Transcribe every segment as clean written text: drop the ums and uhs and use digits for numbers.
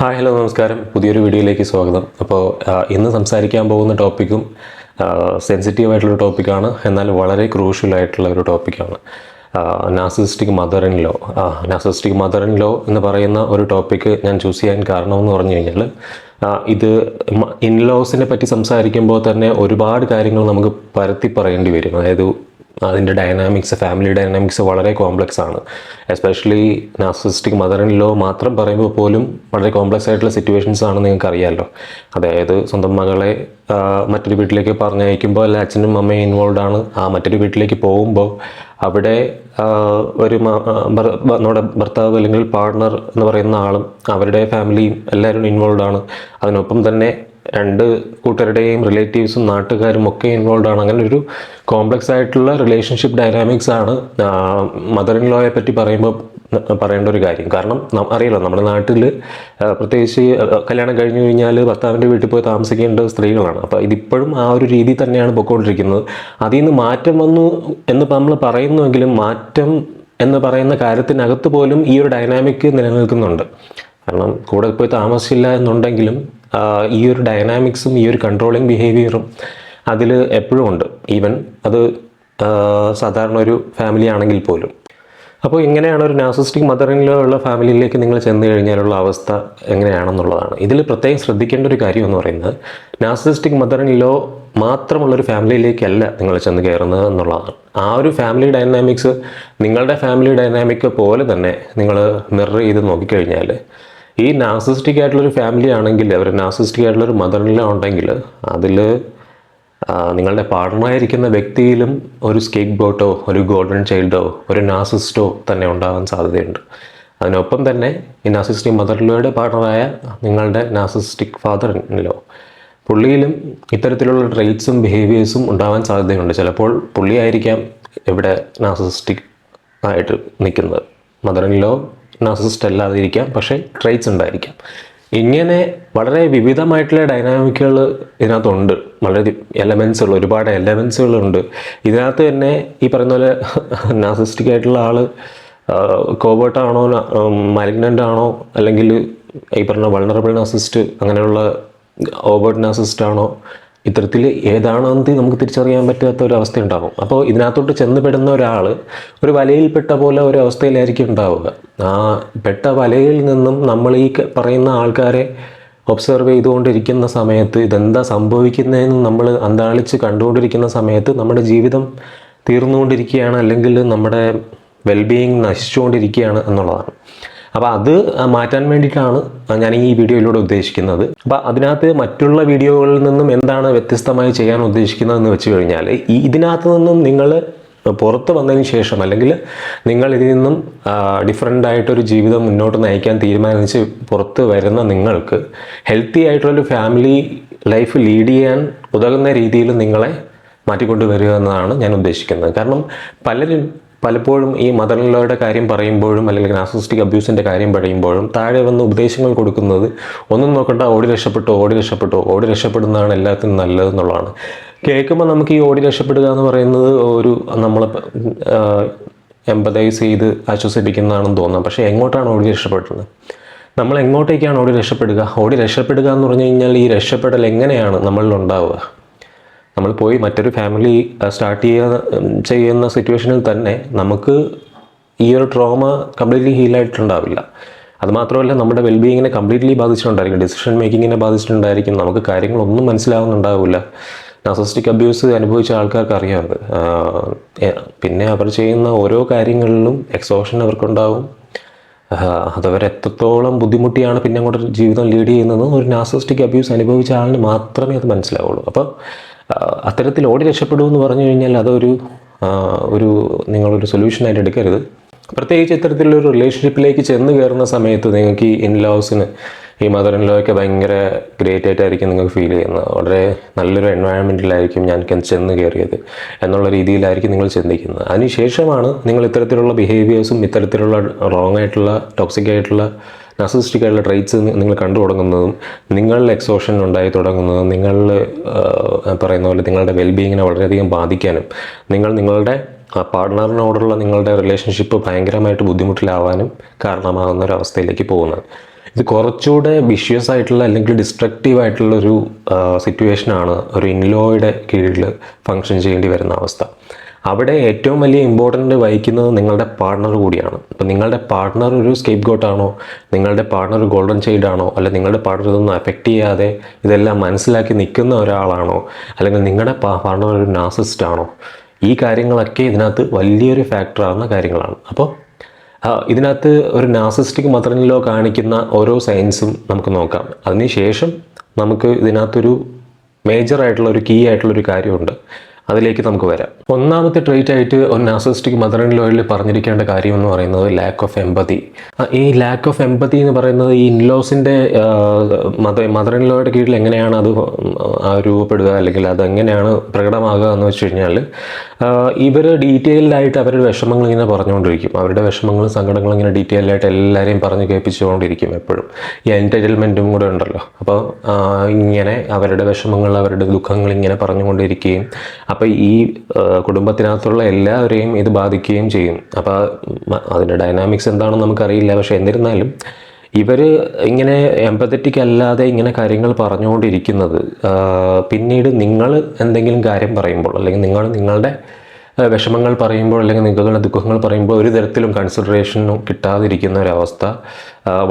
Hi hello നമസ്കാരം. പുതിയൊരു വീഡിയോയിലേക്ക് സ്വാഗതം. അപ്പോൾ ഇന്ന് സംസാരിക്കാൻ പോകുന്ന ടോപ്പിക്കും സെൻസിറ്റീവ് ആയിട്ടുള്ള ടോപ്പിക്കാണ്, എന്നാൽ വളരെ ക്രൂഷ്യൽ ആയിട്ടുള്ള ഒരു ടോപ്പിക്കാണ്. Narcissistic mother in law. Narcissistic mother in law എന്ന് പറയുന്ന ഒരു ടോപ്പിക്ക് ഞാൻ ചൂസ് ചെയ്യാൻ കാരണമെന്ന് പറഞ്ഞു കഴിഞ്ഞാൽ, ഇത് ഇൻലോസിനെ പറ്റി സംസാരിക്കുമ്പോൾ തന്നെ ഒരുപാട് കാര്യങ്ങൾ നമുക്ക് പരത്തി പറയേണ്ടി വരും. അതായത് അതിൻ്റെ ഡൈനാമിക്സ്, ഫാമിലി ഡൈനാമിക്സ് വളരെ കോംപ്ലക്സ് ആണ്. Especially narcissistic mother in law മാത്രം പറയുമ്പോൾ പോലും വളരെ കോംപ്ലക്സ് ആയിട്ടുള്ള സിറ്റുവേഷൻസ് ആണ്, നിങ്ങൾക്ക് അറിയാമല്ലോ. അതായത് സ്വന്തം മകളെ മറ്റൊരു വീട്ടിലേക്ക് പറഞ്ഞയക്കുമ്പോൾ അല്ല അച്ഛനും അമ്മയും ഇൻവോൾവ് ആണ്. ആ മറ്റൊരു വീട്ടിലേക്ക് പോകുമ്പോൾ അവിടെ ഒരു നമ്മുടെ ഭർത്താവ് അല്ലെങ്കിൽ പാർട്ട്ണർ എന്ന് പറയുന്ന ആളും അവരുടെ ഫാമിലിയും എല്ലാവരും ഇൻവോൾവ് ആണ്. അതിനൊപ്പം തന്നെ രണ്ട് കൂട്ടരുടെയും റിലേറ്റീവ്സും നാട്ടുകാരും ഒക്കെ ഇൻവോൾവ് ആണ്. അങ്ങനെ ഒരു കോംപ്ലക്സ് ആയിട്ടുള്ള റിലേഷൻഷിപ്പ് ഡൈനാമിക്സ് ആണ് മദർ ഇൻ ലോയെ പറ്റി പറയുമ്പോൾ പറയേണ്ട ഒരു കാര്യം. കാരണം അറിയാലോ, നമ്മുടെ നാട്ടിൽ പ്രത്യേകിച്ച് കല്യാണം കഴിഞ്ഞു കഴിഞ്ഞാൽ ഭർത്താവിൻ്റെ വീട്ടിൽ പോയി താമസിക്കേണ്ട സ്ത്രീകളാണ്. അപ്പോൾ ഇതിപ്പോഴും ആ ഒരു രീതി തന്നെയാണ് പോയിക്കൊണ്ടിരിക്കുന്നത്. അതിൽ നിന്ന് മാറ്റം വന്നു എന്ന് നമ്മൾ പറയുന്നുവെങ്കിലും മാറ്റം എന്ന് പറയുന്ന കാര്യത്തിനകത്ത് പോലും ഈ ഒരു ഡൈനാമിക് നിലനിൽക്കുന്നുണ്ട്. കാരണം കൂടെ പോയി താമസിച്ചില്ല എന്നുണ്ടെങ്കിലും ഈ ഒരു ഡൈനാമിക്സും ഈ ഒരു കൺട്രോളിങ് ബിഹേവിയറും അതിൽ എപ്പോഴും ഉണ്ട്, ഈവൻ അത് സാധാരണ ഒരു ഫാമിലി ആണെങ്കിൽ പോലും. അപ്പോൾ എങ്ങനെയാണ് ഒരു നാർസിസിസ്റ്റിക് മദർ ഇൻ ലോ ഉള്ള ഫാമിലിയിലേക്ക് നിങ്ങൾ ചെന്ന് കഴിഞ്ഞാലുള്ള അവസ്ഥ എങ്ങനെയാണെന്നുള്ളതാണ്. ഇതിൽ പ്രത്യേകം ശ്രദ്ധിക്കേണ്ട ഒരു കാര്യം എന്ന് പറയുന്നത്, നാർസിസിസ്റ്റിക് മദർ ഇൻ ലോ മാത്രമുള്ളൊരു ഫാമിലിയിലേക്കല്ല നിങ്ങൾ ചെന്ന് കയറുന്നത് എന്നുള്ളതാണ്. ആ ഒരു ഫാമിലി ഡൈനാമിക്സ് നിങ്ങളുടെ ഫാമിലി ഡൈനാമിക് പോലെ തന്നെ നിങ്ങൾ മിറർ ചെയ്ത് നോക്കിക്കഴിഞ്ഞാൽ, ഈ നാർസിസിസ്റ്റിക് ആയിട്ടുള്ളൊരു ഫാമിലി ആണെങ്കിൽ, അവർ നാർസിസിസ്റ്റിക് ആയിട്ടുള്ളൊരു മദർ ഇൻ ലോ ഉണ്ടെങ്കിൽ, അതിൽ നിങ്ങളുടെ പാർട്ട്ണറായിരിക്കുന്ന വ്യക്തിയിലും ഒരു സ്കേപ്പ് ഗോട്ടോ ഒരു ഗോൾഡൻ ചൈൽഡോ ഒരു നാർസിസിസ്റ്റോ തന്നെ ഉണ്ടാകാൻ സാധ്യതയുണ്ട്. അതിനൊപ്പം തന്നെ ഈ നാർസിസിസ്റ്റിക് മദർ ഇൻ ലോയുടെ പാർട്ട്ണറായ നിങ്ങളുടെ നാർസിസിസ്റ്റിക് ഫാദർ ഇൻ ലോ, പുള്ളിയിലും ഇത്തരത്തിലുള്ള ട്രെയ്റ്റ്സും ബിഹേവിയേഴ്സും ഉണ്ടാവാൻ സാധ്യതയുണ്ട്. ചിലപ്പോൾ പുള്ളിയായിരിക്കാം ഇവിടെ നാർസിസിസ്റ്റിക് ആയിട്ട് നിൽക്കുന്നത്. മദർ ഇൻ ലോ നാർസിസിസ്റ്റ് അല്ലാതിരിക്കാം, പക്ഷേ ട്രെയ്റ്റ്സ് ഉണ്ടായിരിക്കാം. ഇങ്ങനെ വളരെ വിവിധമായിട്ടുള്ള ഡൈനാമിക്കുകൾ ഇതിനകത്തുണ്ട്. വളരെ എലമെൻസുകൾ, ഒരുപാട് എലമെൻസുകളുണ്ട് ഇതിനകത്ത് തന്നെ. ഈ പറയുന്ന പോലെ നാർസിസിസ്റ്റിക് ആയിട്ടുള്ള ആൾ കോവേർട്ടാണോ മാലിഗ്നൻ്റ് ആണോ, അല്ലെങ്കിൽ ഈ പറഞ്ഞ വൾണറബിൾ നാർസിസിസ്റ്റ് അങ്ങനെയുള്ള ഓവേർട്ട് നാർസിസിസ്റ്റ് ആണോ, ഇത്തരത്തിൽ ഏതാണെന്ന് നമുക്ക് തിരിച്ചറിയാൻ പറ്റാത്ത ഒരു അവസ്ഥ ഉണ്ടാകും. അപ്പോൾ ഇതിനകത്തോട്ട് ചെന്നുപെടുന്ന ഒരാൾ ഒരു വലയിൽപ്പെട്ട പോലെ ഒരു അവസ്ഥയിലായിരിക്കും ഉണ്ടാവുക. ആ പെട്ട വലയിൽ നിന്നും നമ്മൾ ഈ പറയുന്ന ആൾക്കാരെ ഒബ്സർവ് ചെയ്തുകൊണ്ടിരിക്കുന്ന സമയത്ത്, ഇതെന്താ സംഭവിക്കുന്നതെന്ന് നമ്മൾ അന്താളിച്ച് കണ്ടുകൊണ്ടിരിക്കുന്ന സമയത്ത് നമ്മുടെ ജീവിതം തീർന്നുകൊണ്ടിരിക്കുകയാണ്, അല്ലെങ്കിൽ നമ്മുടെ വെൽബീയിങ് നശിച്ചുകൊണ്ടിരിക്കുകയാണ് എന്നുള്ളതാണ്. അപ്പോൾ അത് മാറ്റാൻ വേണ്ടിയിട്ടാണ് ഞാൻ ഈ വീഡിയോയിലൂടെ ഉദ്ദേശിക്കുന്നത്. അപ്പോൾ അതിനകത്ത് മറ്റുള്ള വീഡിയോകളിൽ നിന്നും എന്താണ് വ്യത്യസ്തമായി ചെയ്യാൻ ഉദ്ദേശിക്കുന്നതെന്ന് വെച്ച് കഴിഞ്ഞാൽ, ഇതിനകത്ത് നിന്നും നിങ്ങൾ പുറത്ത് വന്നതിന് ശേഷം, അല്ലെങ്കിൽ നിങ്ങൾ ഇതിൽ നിന്നും ഡിഫറെൻ്റ് ആയിട്ടൊരു ജീവിതം മുന്നോട്ട് നയിക്കാൻ തീരുമാനിച്ച് പുറത്ത് വരുന്ന നിങ്ങൾക്ക് ഹെൽത്തി ആയിട്ടുള്ളൊരു ഫാമിലി ലൈഫ് ലീഡ് ചെയ്യാൻ ഉതകുന്ന രീതിയിൽ നിങ്ങളെ മാറ്റിക്കൊണ്ടുവരിക എന്നതാണ് ഞാൻ ഉദ്ദേശിക്കുന്നത്. കാരണം പലപ്പോഴും ഈ മദർ ഇൻ ലോയുടെ കാര്യം പറയുമ്പോഴും, അല്ലെങ്കിൽ നാർസിസിസ്റ്റിക് അബ്യൂസിൻ്റെ കാര്യം പറയുമ്പോഴും താഴെ വന്ന് ഉപദേശങ്ങൾ കൊടുക്കുന്നത്, ഒന്നും നോക്കണ്ട, ഓടി രക്ഷപ്പെടുന്നതാണ് എല്ലാത്തിനും നല്ലതെന്നുള്ളതാണ്. കേൾക്കുമ്പോൾ നമുക്ക് ഈ ഓടി രക്ഷപ്പെടുക എന്ന് പറയുന്നത് ഒരു നമ്മളെ എമ്പതൈസ് ചെയ്ത് ആശ്വസിപ്പിക്കുന്നതാണെന്ന് തോന്നാം. പക്ഷേ എങ്ങോട്ടാണ് ഓടി രക്ഷപ്പെടുന്നത്? നമ്മൾ എങ്ങോട്ടേക്കാണ് ഓടി രക്ഷപ്പെടുക എന്ന് പറഞ്ഞു കഴിഞ്ഞാൽ, ഈ രക്ഷപ്പെടൽ എങ്ങനെയാണ് നമ്മളിലുണ്ടാവുക? നമ്മൾ പോയി മറ്റൊരു ഫാമിലി സ്റ്റാർട്ട് ചെയ്യുന്ന സിറ്റുവേഷനിൽ തന്നെ നമുക്ക് ഈ ഒരു ട്രോമ കംപ്ലീറ്റ്ലി ഹീലായിട്ടുണ്ടാവില്ല. അതുമാത്രമല്ല, നമ്മുടെ വെൽബീയിങ്ങിനെ കംപ്ലീറ്റ്ലി ബാധിച്ചിട്ടുണ്ടായിരിക്കും, ഡിസിഷൻ മേക്കിങ്ങിനെ ബാധിച്ചിട്ടുണ്ടായിരിക്കും. നമുക്ക് കാര്യങ്ങളൊന്നും മനസ്സിലാവുന്നുണ്ടാവില്ല. നാർസിസിസ്റ്റിക് അബ്യൂസ് അനുഭവിച്ച ആൾക്കാർക്ക് അറിയാമത്. പിന്നെ അവർ ചെയ്യുന്ന ഓരോ കാര്യങ്ങളിലും എക്സോഷൻ അവർക്കുണ്ടാവും. അതവരെത്രത്തോളം ബുദ്ധിമുട്ടിയാണ് പിന്നെ അങ്ങോട്ട് ജീവിതം ലീഡ് ചെയ്യുന്നത് ഒരു നാർസിസിസ്റ്റിക് അബ്യൂസ് അനുഭവിച്ച ആളിന് മാത്രമേ അത് മനസ്സിലാവുള്ളൂ. അപ്പോൾ അത്തരത്തിൽ ഓടി രക്ഷപ്പെടുമെന്ന് പറഞ്ഞു കഴിഞ്ഞാൽ അതൊരു നിങ്ങളൊരു സൊല്യൂഷനായിട്ട് എടുക്കരുത്. പ്രത്യേകിച്ച് ഇത്തരത്തിലൊരു റിലേഷൻഷിപ്പിലേക്ക് ചെന്ന് കയറുന്ന സമയത്ത് നിങ്ങൾക്ക് ഈ ഇൻലോസിന്, ഈ മദർ ഇൻ ലോയൊക്കെ ഭയങ്കര ഗ്രേറ്റ് ആയിട്ടായിരിക്കും നിങ്ങൾക്ക് ഫീൽ ചെയ്യുന്നത്. വളരെ നല്ലൊരു എൻവയൺമെൻറ്റിലായിരിക്കും ഞാൻ ചെന്ന് കയറിയത് എന്നുള്ള രീതിയിലായിരിക്കും നിങ്ങൾ ചിന്തിക്കുന്നത്. അതിനുശേഷമാണ് നിങ്ങൾ ഇത്തരത്തിലുള്ള ബിഹേവിയേഴ്സും ഇത്തരത്തിലുള്ള റോങ് ആയിട്ടുള്ള ടോക്സിക് ആയിട്ടുള്ള നാർസിസിസ്റ്റിക് ആയിട്ടുള്ള ട്രെയ്റ്റ്സ് നിങ്ങൾ കണ്ടു തുടങ്ങുന്നതും, നിങ്ങളിൽ എക്സോഷൻ ഉണ്ടായി തുടങ്ങുന്നതും, പറയുന്ന പോലെ നിങ്ങളുടെ വെൽബീയിങ്ങിനെ വളരെയധികം ബാധിക്കാനും, നിങ്ങളുടെ പാർട്ട്ണറിനോടുള്ള നിങ്ങളുടെ റിലേഷൻഷിപ്പ് ഭയങ്കരമായിട്ട് ബുദ്ധിമുട്ടിലാവാനും കാരണമാകുന്ന ഒരവസ്ഥയിലേക്ക് പോകുന്നത്. ഇത് കുറച്ചുകൂടെ വിഷ്യസ് ആയിട്ടുള്ള അല്ലെങ്കിൽ ഡിസ്ട്രക്റ്റീവ് ആയിട്ടുള്ള ഒരു സിറ്റുവേഷനാണ് ഒരു ഇൻലോയുടെ കീഴിൽ ഫങ്ഷൻ ചെയ്യേണ്ടി വരുന്ന അവസ്ഥ. അവിടെ ഏറ്റവും വലിയ ഇമ്പോർട്ടൻ്റ് വഹിക്കുന്നത് നിങ്ങളുടെ പാർട്ണർ കൂടിയാണ്. അപ്പോൾ നിങ്ങളുടെ പാർട്ണർ ഒരു സ്കേപ്പ് ഗോട്ടാണോ, നിങ്ങളുടെ പാർട്ണർ ഒരു ഗോൾഡൻ ചൈൽഡ് ആണോ, അല്ലെങ്കിൽ നിങ്ങളുടെ പാർട്ണർ ഇതൊന്നും അഫക്റ്റ് ചെയ്യാതെ ഇതെല്ലാം മനസ്സിലാക്കി നിൽക്കുന്ന ഒരാളാണോ, അല്ലെങ്കിൽ നിങ്ങളുടെ പാർട്ണർ ഒരു നാർസിസിസ്റ്റ് ആണോ, ഈ കാര്യങ്ങളൊക്കെ ഇതിനകത്ത് വലിയൊരു ഫാക്ടറാകുന്ന കാര്യങ്ങളാണ്. അപ്പോൾ ഇതിനകത്ത് ഒരു നാർസിസിസ്റ്റിക് മദറിനിലോ കാണിക്കുന്ന ഓരോ സൈൻസും നമുക്ക് നോക്കാം. അതിനുശേഷം നമുക്ക് ഇതിനകത്തൊരു മേജറായിട്ടുള്ള ഒരു കീ ആയിട്ടുള്ളൊരു കാര്യമുണ്ട്, അതിലേക്ക് നമുക്ക് വരാം. ഒന്നാമത്തെ ട്രേറ്റ് ആയിട്ട് ഒരു നാർസിസിസ്റ്റിക് മദർ-ഇൻ-ലോയിൽ പറഞ്ഞിരിക്കേണ്ട കാര്യം എന്ന് പറയുന്നത് ലാക്ക് ഓഫ് എമ്പതി. ഈ ലാക്ക് ഓഫ് എമ്പതി എന്ന് പറയുന്നത് ഈ ഇൻലോസിൻ്റെ മദർ-ഇൻ-ലോയുടെ കീഴിൽ എങ്ങനെയാണ് അത് രൂപപ്പെടുക, അല്ലെങ്കിൽ അതെങ്ങനെയാണ് പ്രകടമാകുക എന്ന് വെച്ച് കഴിഞ്ഞാൽ, ഇവർ ഡീറ്റെയിൽഡായിട്ട് അവരുടെ വിഷമങ്ങൾ ഇങ്ങനെ പറഞ്ഞുകൊണ്ടിരിക്കും. അവരുടെ വിഷമങ്ങളും സങ്കടങ്ങളും ഇങ്ങനെ ഡീറ്റെയിൽഡായിട്ട് എല്ലാവരെയും പറഞ്ഞ് കേൾപ്പിച്ചുകൊണ്ടിരിക്കും എപ്പോഴും. ഈ എൻ്റർടൈൻമെൻറ്റും കൂടെ ഉണ്ടല്ലോ. അപ്പോൾ ഇങ്ങനെ അവരുടെ വിഷമങ്ങൾ, അവരുടെ ദുഃഖങ്ങൾ ഇങ്ങനെ പറഞ്ഞുകൊണ്ടിരിക്കുകയും അപ്പോൾ ഈ കുടുംബത്തിനകത്തുള്ള എല്ലാവരെയും ഇത് ബാധിക്കുകയും ചെയ്യും. അപ്പോൾ അതിൻ്റെ ഡൈനാമിക്സ് എന്താണെന്ന് നമുക്കറിയില്ല. പക്ഷേ എന്നിരുന്നാലും ഇവർ ഇങ്ങനെ എമ്പത്തറ്റിക് അല്ലാതെ ഇങ്ങനെ കാര്യങ്ങൾ പറഞ്ഞുകൊണ്ടിരിക്കുന്നത് പിന്നീട് നിങ്ങൾ എന്തെങ്കിലും കാര്യം പറയുമ്പോൾ, അല്ലെങ്കിൽ നിങ്ങളുടെ വിഷമങ്ങൾ പറയുമ്പോൾ, അല്ലെങ്കിൽ നിങ്ങളുടെ ദുഃഖങ്ങൾ പറയുമ്പോൾ ഒരു തരത്തിലും കൺസിഡറേഷനും കിട്ടാതിരിക്കുന്ന ഒരവസ്ഥ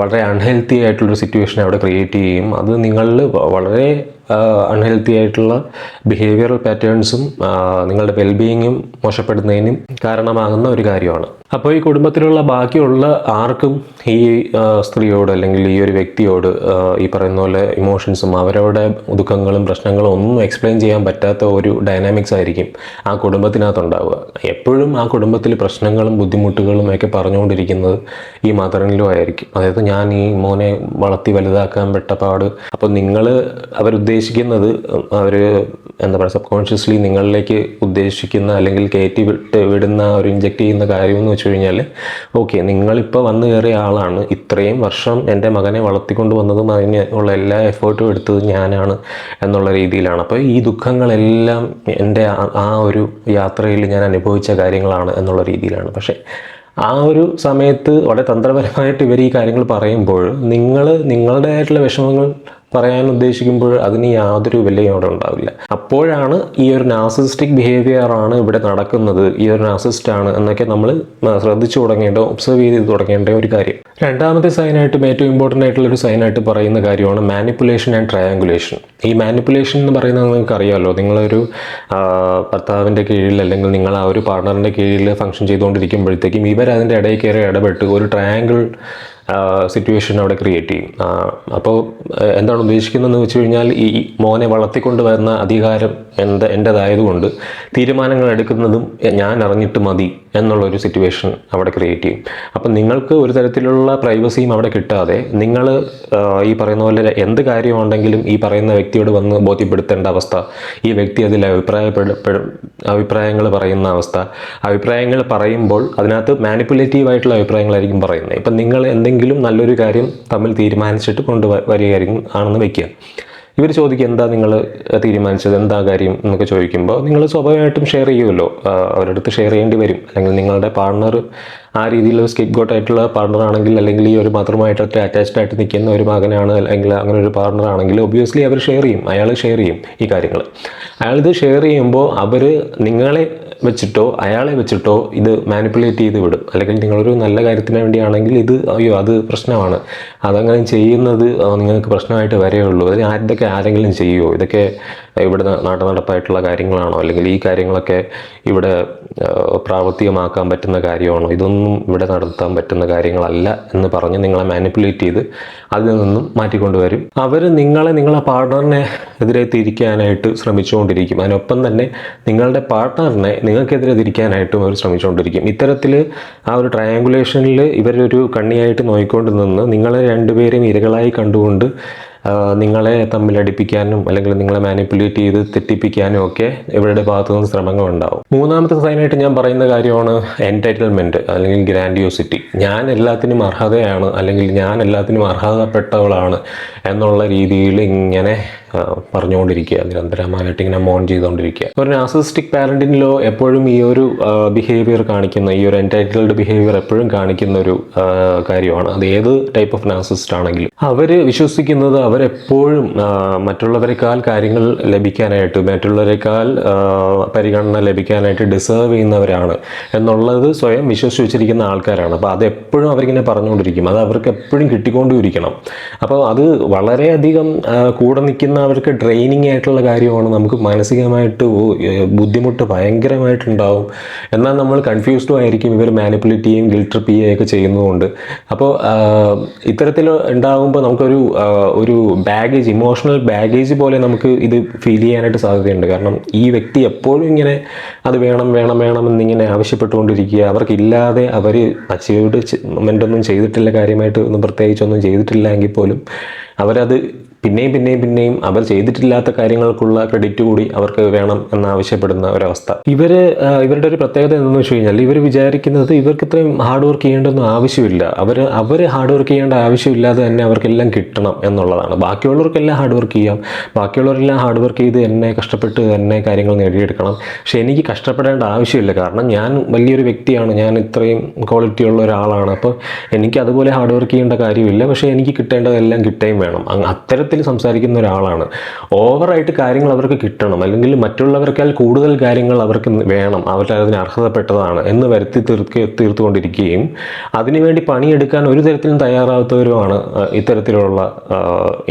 വളരെ അൺഹെൽത്തി ആയിട്ടുള്ളൊരു സിറ്റുവേഷൻ അവിടെ ക്രിയേറ്റ് ചെയ്യും. അത് നിങ്ങളിൽ വളരെ അൺഹെൽത്തി ആയിട്ടുള്ള ബിഹേവിയറൽ പാറ്റേൺസും നിങ്ങളുടെ വെൽബീയിങ്ങും മോശപ്പെടുന്നതിനും കാരണമാകുന്ന ഒരു കാര്യമാണ്. അപ്പോൾ ഈ കുടുംബത്തിലുള്ള ബാക്കിയുള്ള ആർക്കും ഈ സ്ത്രീയോട് അല്ലെങ്കിൽ ഈ ഒരു വ്യക്തിയോട് ഈ പറയുന്ന പോലെ ഇമോഷൻസും അവരവരുടെ ദുഃഖങ്ങളും പ്രശ്നങ്ങളും ഒന്നും എക്സ്പ്ലെയിൻ ചെയ്യാൻ പറ്റാത്ത ഒരു ഡൈനാമിക്സ് ആയിരിക്കും ആ കുടുംബത്തിനകത്തുണ്ടാവുക. എപ്പോഴും ആ കുടുംബത്തിൽ പ്രശ്നങ്ങളും ബുദ്ധിമുട്ടുകളും ഒക്കെ പറഞ്ഞുകൊണ്ടിരിക്കുന്നത് ഈ മദർ-ഇൻ-ലോ ആയിരിക്കും. അതായത് ഞാൻ ഈ മോനെ വളർത്തി വലുതാക്കാൻ പെട്ട പാട്. അപ്പോൾ നിങ്ങൾ അവരുദ്ദേശിക്കുന്നത് അവർ എന്താ പറയുക, സബ് കോൺഷ്യസ്ലി നിങ്ങളിലേക്ക് ഉദ്ദേശിക്കുന്ന അല്ലെങ്കിൽ കയറ്റി വിടുന്ന ഒരു ഇൻജെക്റ്റ് ചെയ്യുന്ന കാര്യം എന്ന് വെച്ച് കഴിഞ്ഞാൽ, ഓക്കെ, നിങ്ങളിപ്പോൾ വന്നു കയറിയ ആളാണ്, ഇത്രയും വർഷം എൻ്റെ മകനെ വളർത്തിക്കൊണ്ട് വന്നതും അതിന് ഉള്ള എല്ലാ എഫേർട്ടും എടുത്തത് ഞാനാണ് എന്നുള്ള രീതിയിലാണ്. അപ്പോൾ ഈ ദുഃഖങ്ങളെല്ലാം എൻ്റെ ആ ഒരു യാത്രയിൽ ഞാൻ അനുഭവിച്ച കാര്യങ്ങളാണ് എന്നുള്ള രീതിയിലാണ്. പക്ഷേ ആ ഒരു സമയത്ത് വളരെ തന്ത്രപരമായിട്ട് ഇവർ ഈ കാര്യങ്ങൾ പറയുമ്പോൾ നിങ്ങളുടേതായിട്ടുള്ള വിഷമങ്ങൾ പറയാൻ ഉദ്ദേശിക്കുമ്പോൾ അതിന് യാതൊരു വിലയും അവിടെ ഉണ്ടാവില്ല. അപ്പോഴാണ് ഈ ഒരു നാർസിസിസ്റ്റിക് ബിഹേവിയറാണ് ഇവിടെ നടക്കുന്നത്, ഈ ഒരു നാർസിസ്റ്റാണ് എന്നൊക്കെ നമ്മൾ ശ്രദ്ധിച്ചു തുടങ്ങേണ്ട, ഒബ്സർവ് ചെയ്ത് തുടങ്ങേണ്ട ഒരു കാര്യം. രണ്ടാമത്തെ സൈനായിട്ടും ഏറ്റവും ഇമ്പോർട്ടൻ്റ് ആയിട്ടുള്ളൊരു സൈനായിട്ട് പറയുന്ന കാര്യമാണ് മാനിപ്പുലേഷൻ ആൻഡ് ട്രയാങ്കുലേഷൻ. ഈ മാനിപ്പുലേഷൻ എന്ന് പറയുന്നത് നിങ്ങൾക്ക് അറിയാമല്ലോ, നിങ്ങളൊരു ഭർത്താവിൻ്റെ കീഴിൽ അല്ലെങ്കിൽ നിങ്ങൾ ആ ഒരു പാർട്ണറിൻ്റെ കീഴിൽ ഫംഗ്ഷൻ ചെയ്തുകൊണ്ടിരിക്കുമ്പോഴത്തേക്കും ഇവരതിൻ്റെ ഇടയിൽ കയറി ഇടപെട്ട് ഒരു ട്രയാങ്കിൾ സിറ്റുവേഷൻ അവിടെ ക്രിയേറ്റ് ചെയ്യും. അപ്പോൾ എന്താണ് ഉദ്ദേശിക്കുന്നതെന്ന് വെച്ച് കഴിഞ്ഞാൽ, ഈ മോനെ വളർത്തിക്കൊണ്ട് വരുന്ന അധികാരം എൻ്റേതായതുകൊണ്ട് തീരുമാനങ്ങൾ എടുക്കുന്നതും ഞാൻ അറിഞ്ഞിട്ട് മതി എന്നുള്ളൊരു സിറ്റുവേഷൻ അവിടെ ക്രിയേറ്റ് ചെയ്യും. അപ്പം നിങ്ങൾക്ക് ഒരു തരത്തിലുള്ള പ്രൈവസിയും അവിടെ കിട്ടാതെ നിങ്ങൾ ഈ പറയുന്ന പോലെ എന്ത് കാര്യമുണ്ടെങ്കിലും ഈ പറയുന്ന വ്യക്തിയോട് വന്ന് ബോധ്യപ്പെടുത്തേണ്ട അവസ്ഥ, ഈ വ്യക്തി അതിൽ അഭിപ്രായങ്ങൾ പറയുന്ന അവസ്ഥ, അഭിപ്രായങ്ങൾ പറയുമ്പോൾ അതിനകത്ത് മാനിപ്പുലേറ്റീവ് ആയിട്ടുള്ള അഭിപ്രായങ്ങളായിരിക്കും പറയുന്നത്. ഇപ്പം നിങ്ങൾ എന്തെങ്കിലും നല്ലൊരു കാര്യം തമ്മിൽ തീരുമാനിച്ചിട്ട് കൊണ്ടുവരികയായിരിക്കും ആണെന്ന് വയ്ക്കുക. ഇവർ ചോദിക്കുക, എന്താ നിങ്ങൾ തീരുമാനിച്ചത്, എന്താ കാര്യം എന്നൊക്കെ ചോദിക്കുമ്പോൾ നിങ്ങൾ സ്വാഭാവികമായിട്ടും ഷെയർ ചെയ്യുമല്ലോ, അവരുടെ അടുത്ത് ഷെയർ ചെയ്യേണ്ടി വരും. അല്ലെങ്കിൽ നിങ്ങളുടെ പാർട്ണർ ആ രീതിയിലുള്ള സ്കേപ്പ് ഗോട്ട് ആയിട്ടുള്ള പാർട്ണർ ആണെങ്കിൽ, അല്ലെങ്കിൽ ഈ ഒരു മാത്രമായിട്ട് അറ്റാച്ച്ഡ് ആയിട്ട് നിൽക്കുന്ന ഒരു മകനാണ്, അല്ലെങ്കിൽ അങ്ങനെ ഒരു പാർട്ണർ ആണെങ്കിൽ ഒബ്വിയസ്ലി അവർ ഷെയർ ചെയ്യും, അയാൾ ഷെയർ ചെയ്യും ഈ കാര്യങ്ങൾ. അയാളിത് ഷെയർ ചെയ്യുമ്പോൾ അവർ നിങ്ങളെ വെച്ചിട്ടോ അയാളെ വെച്ചിട്ടോ ഇത് മാനിപ്പുലേറ്റ് ചെയ്ത് വിടും. അല്ലെങ്കിൽ നിങ്ങളൊരു നല്ല കാര്യത്തിന് വേണ്ടിയാണെങ്കിൽ ഇത് അയ്യോ അത് പ്രശ്നമാണ്, അതങ്ങനെ ചെയ്യുന്നത് നിങ്ങൾക്ക് പ്രശ്നമായിട്ട് വരെയുള്ളൂ, അതിന് ഇതൊക്കെ ആരെങ്കിലും ചെയ്യുമോ, ഇതൊക്കെ ഇവിടെ നടപ്പായിട്ടുള്ള കാര്യങ്ങളാണോ, അല്ലെങ്കിൽ ഈ കാര്യങ്ങളൊക്കെ ഇവിടെ പ്രാവർത്തികമാക്കാൻ പറ്റുന്ന കാര്യമാണോ, ഇതൊന്നും ഇവിടെ നടത്താൻ പറ്റുന്ന കാര്യങ്ങളല്ല എന്ന് പറഞ്ഞ് നിങ്ങളെ മാനിപ്പുലേറ്റ് ചെയ്ത് അതിൽ നിന്നും മാറ്റിക്കൊണ്ടുവരും. അവർ നിങ്ങളെ പാർട്ണറിനെ എതിരെ തിരിക്കാനായിട്ട് ശ്രമിച്ചുകൊണ്ടിരിക്കും. അതിനൊപ്പം തന്നെ നിങ്ങളുടെ പാർട്ണറിനെ നിങ്ങൾക്കെതിരെ തിരിക്കാനായിട്ടും അവർ ശ്രമിച്ചുകൊണ്ടിരിക്കും. ഇത്തരത്തിൽ ആ ഒരു ട്രയാങ്കുലേഷനിൽ ഇവരൊരു കണ്ണിയായിട്ട് നോക്കിക്കൊണ്ട് നിന്ന് നിങ്ങളെ രണ്ടുപേരും ഇരകളായി കണ്ടുകൊണ്ട് നിങ്ങളെ തമ്മിൽ അടുപ്പിക്കാനും അല്ലെങ്കിൽ നിങ്ങളെ മാനിപ്പുലേറ്റ് ചെയ്ത് തെറ്റിപ്പിക്കാനും ഒക്കെ ഇവരുടെ ഭാഗത്തു നിന്ന് ശ്രമങ്ങളുണ്ടാവും. മൂന്നാമത്തെ സൈനായിട്ട് ഞാൻ പറയുന്ന കാര്യമാണ് എൻറ്റൈറ്റിൽമെൻറ്റ് അല്ലെങ്കിൽ ഗ്രാൻഡിയോസിറ്റി. ഞാൻ എല്ലാത്തിനും അർഹതയാണ് അല്ലെങ്കിൽ ഞാൻ എല്ലാത്തിനും അർഹതപ്പെട്ടവളാണ് എന്നുള്ള രീതിയിൽ ഇങ്ങനെ പറഞ്ഞുകൊണ്ടിരിക്കുക, നിരന്തരമായിട്ട് ഇങ്ങനെ മോൺ ചെയ്തുകൊണ്ടിരിക്കുക. ഒരു നാർസിസിസ്റ്റിക് പാരന്റിനിലോ എപ്പോഴും ഈ ഒരു ബിഹേവിയർ കാണിക്കുന്ന, ഈ ഒരു എൻറ്റൈറ്റിൽഡ് ബിഹേവിയർ എപ്പോഴും കാണിക്കുന്ന ഒരു കാര്യമാണ്. അത് ഏത് ടൈപ്പ് ഓഫ് നാർസിസിസ്റ്റ് ആണെങ്കിലും അവർ വിശ്വസിക്കുന്നത് അവരെപ്പോഴും മറ്റുള്ളവരെക്കാൾ കാര്യങ്ങൾ ലഭിക്കാനായിട്ട്, മറ്റുള്ളവരെക്കാൾ പരിഗണന ലഭിക്കാനായിട്ട് ഡിസേർവ് ചെയ്യുന്നവരാണ് എന്നുള്ളത് സ്വയം വിശ്വസിച്ച് വെച്ചിരിക്കുന്ന ആൾക്കാരാണ്. അപ്പോൾ അതെപ്പോഴും അവരിങ്ങനെ പറഞ്ഞുകൊണ്ടിരിക്കും, അത് അവർക്ക് എപ്പോഴും കിട്ടിക്കൊണ്ടിരിക്കണം. അപ്പോൾ അത് വളരെയധികം കൂടെ നിൽക്കുന്നവർക്ക് ഡ്രെയിനിങ് ആയിട്ടുള്ള കാര്യമാണ്. നമുക്ക് മാനസികമായിട്ട് ബുദ്ധിമുട്ട് ഭയങ്കരമായിട്ടുണ്ടാവും. എന്നാൽ നമ്മൾ കൺഫ്യൂസ്ഡും ആയിരിക്കും, ഇവർ മാനിപ്പുലേറ്റ് ചെയ്യുകയും ഗിൽറ്റ് ട്രിപ്പ് ചെയ്യുകയൊക്കെ ചെയ്യുന്നതുകൊണ്ട്. അപ്പോൾ ഇത്തരത്തിൽ ഉണ്ടാകുമ്പോൾ നമുക്കൊരു ബാഗേജ്, ഇമോഷണൽ ബാഗേജ് പോലെ നമുക്ക് ഇത് ഫീൽ ചെയ്യാനായിട്ട് സാധ്യതയുണ്ട്. കാരണം ഈ വ്യക്തി എപ്പോഴും ഇങ്ങനെ അത് വേണം വേണം വേണം എന്നിങ്ങനെ ആവശ്യപ്പെട്ടുകൊണ്ടിരിക്കുക. അവർക്കില്ലാതെ അവർ അച്ചീവ്മെൻ്റൊന്നും ചെയ്തിട്ടില്ല, കാര്യമായിട്ട് ഒന്നും പ്രത്യേകിച്ചൊന്നും ചെയ്തിട്ടില്ല എങ്കിൽ പോലും അവരത് പിന്നെയും അവർ ചെയ്തിട്ടില്ലാത്ത കാര്യങ്ങൾക്കുള്ള ക്രെഡിറ്റ് കൂടി അവർക്ക് വേണം എന്നാവശ്യപ്പെടുന്ന ഒരവസ്ഥ. ഇവരുടെ ഒരു പ്രത്യേകത എന്താണെന്ന് വെച്ച് കഴിഞ്ഞാൽ, ഇവർ വിചാരിക്കുന്നത് ഇവർക്ക് ഇത്രയും ഹാർഡ് വർക്ക് ചെയ്യേണ്ടൊന്നും ആവശ്യമില്ല. അവർ ഹാർഡ് വർക്ക് ചെയ്യേണ്ട ആവശ്യമില്ലാതെ തന്നെ അവർക്കെല്ലാം കിട്ടണം എന്നുള്ളതാണ്. ബാക്കിയുള്ളവർക്കെല്ലാം ഹാർഡ് വർക്ക് ചെയ്യാം, ബാക്കിയുള്ളവരെല്ലാം ഹാർഡ് വർക്ക് ചെയ്ത് തന്നെ കഷ്ടപ്പെട്ട് തന്നെ കാര്യങ്ങൾ നേടിയെടുക്കണം. പക്ഷേ എനിക്ക് കഷ്ടപ്പെടേണ്ട ആവശ്യമില്ല, കാരണം ഞാൻ വലിയൊരു വ്യക്തിയാണ്, ഞാൻ ഇത്രയും ക്വാളിറ്റി ഉള്ള ഒരാളാണ്. അപ്പോൾ എനിക്ക് അതുപോലെ ഹാർഡ് വർക്ക് ചെയ്യേണ്ട കാര്യമില്ല, പക്ഷേ എനിക്ക് കിട്ടേണ്ടതെല്ലാം കിട്ടുകയും വേണം. അത്തരത്തിൽ സംസാരിക്കുന്ന ഒരാളാണ്. ഓവറായിട്ട് കാര്യങ്ങൾ അവർക്ക് കിട്ടണം, അല്ലെങ്കിൽ മറ്റുള്ളവർക്കാൽ കൂടുതൽ കാര്യങ്ങൾ അവർക്ക് വേണം, അവരതിന് അർഹതപ്പെട്ടതാണ് എന്ന് വരുത്തി തീർത്തുകൊണ്ടിരിക്കുകയും അതിനുവേണ്ടി പണിയെടുക്കാൻ ഒരു തരത്തിലും തയ്യാറാവാത്തവരുമാണ് ഇത്തരത്തിലുള്ള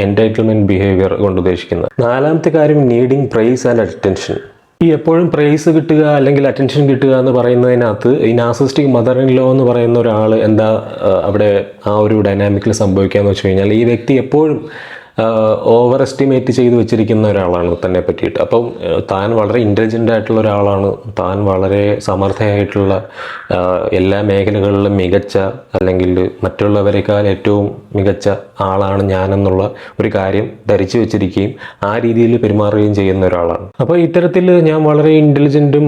എൻറ്റൈറ്റിൽമെൻറ്റ് ബിഹേവിയർ കൊണ്ട് ഉദ്ദേശിക്കുന്നത്. നാലാമത്തെ കാര്യം, നീഡിങ് പ്രൈസ് ആൻഡ് അറ്റൻഷൻ. ഈ എപ്പോഴും പ്രൈസ് കിട്ടുക അല്ലെങ്കിൽ അറ്റൻഷൻ കിട്ടുക എന്ന് പറയുന്നതിനകത്ത് ഈ നാർസിസിസ്റ്റിക് മദർ ഇൻ ലോ എന്ന് പറയുന്ന ഒരാൾ എന്താ അവിടെ ആ ഒരു ഡൈനാമിക്കിൽ സംഭവിക്കുക എന്ന് വെച്ച് കഴിഞ്ഞാൽ, ഈ വ്യക്തി എപ്പോഴും ഓവർ എസ്റ്റിമേറ്റ് ചെയ്ത് വെച്ചിരിക്കുന്ന ഒരാളാണ് തന്നെ പറ്റിയിട്ട്. അപ്പം താൻ വളരെ ഇൻ്റലിജൻ്റ് ആയിട്ടുള്ള ഒരാളാണ്, താൻ വളരെ സമർത്ഥയായിട്ടുള്ള എല്ലാ മേഖലകളിലും മികച്ച, അല്ലെങ്കിൽ മറ്റുള്ളവരെക്കാൾ ഏറ്റവും മികച്ച ആളാണ് ഞാനെന്നുള്ള ഒരു കാര്യം ധരിച്ചു വെച്ചിരിക്കുകയും ആ രീതിയിൽ പെരുമാറുകയും ചെയ്യുന്ന ഒരാളാണ്. അപ്പോൾ ഇത്തരത്തിൽ ഞാൻ വളരെ ഇൻ്റലിജൻറ്റും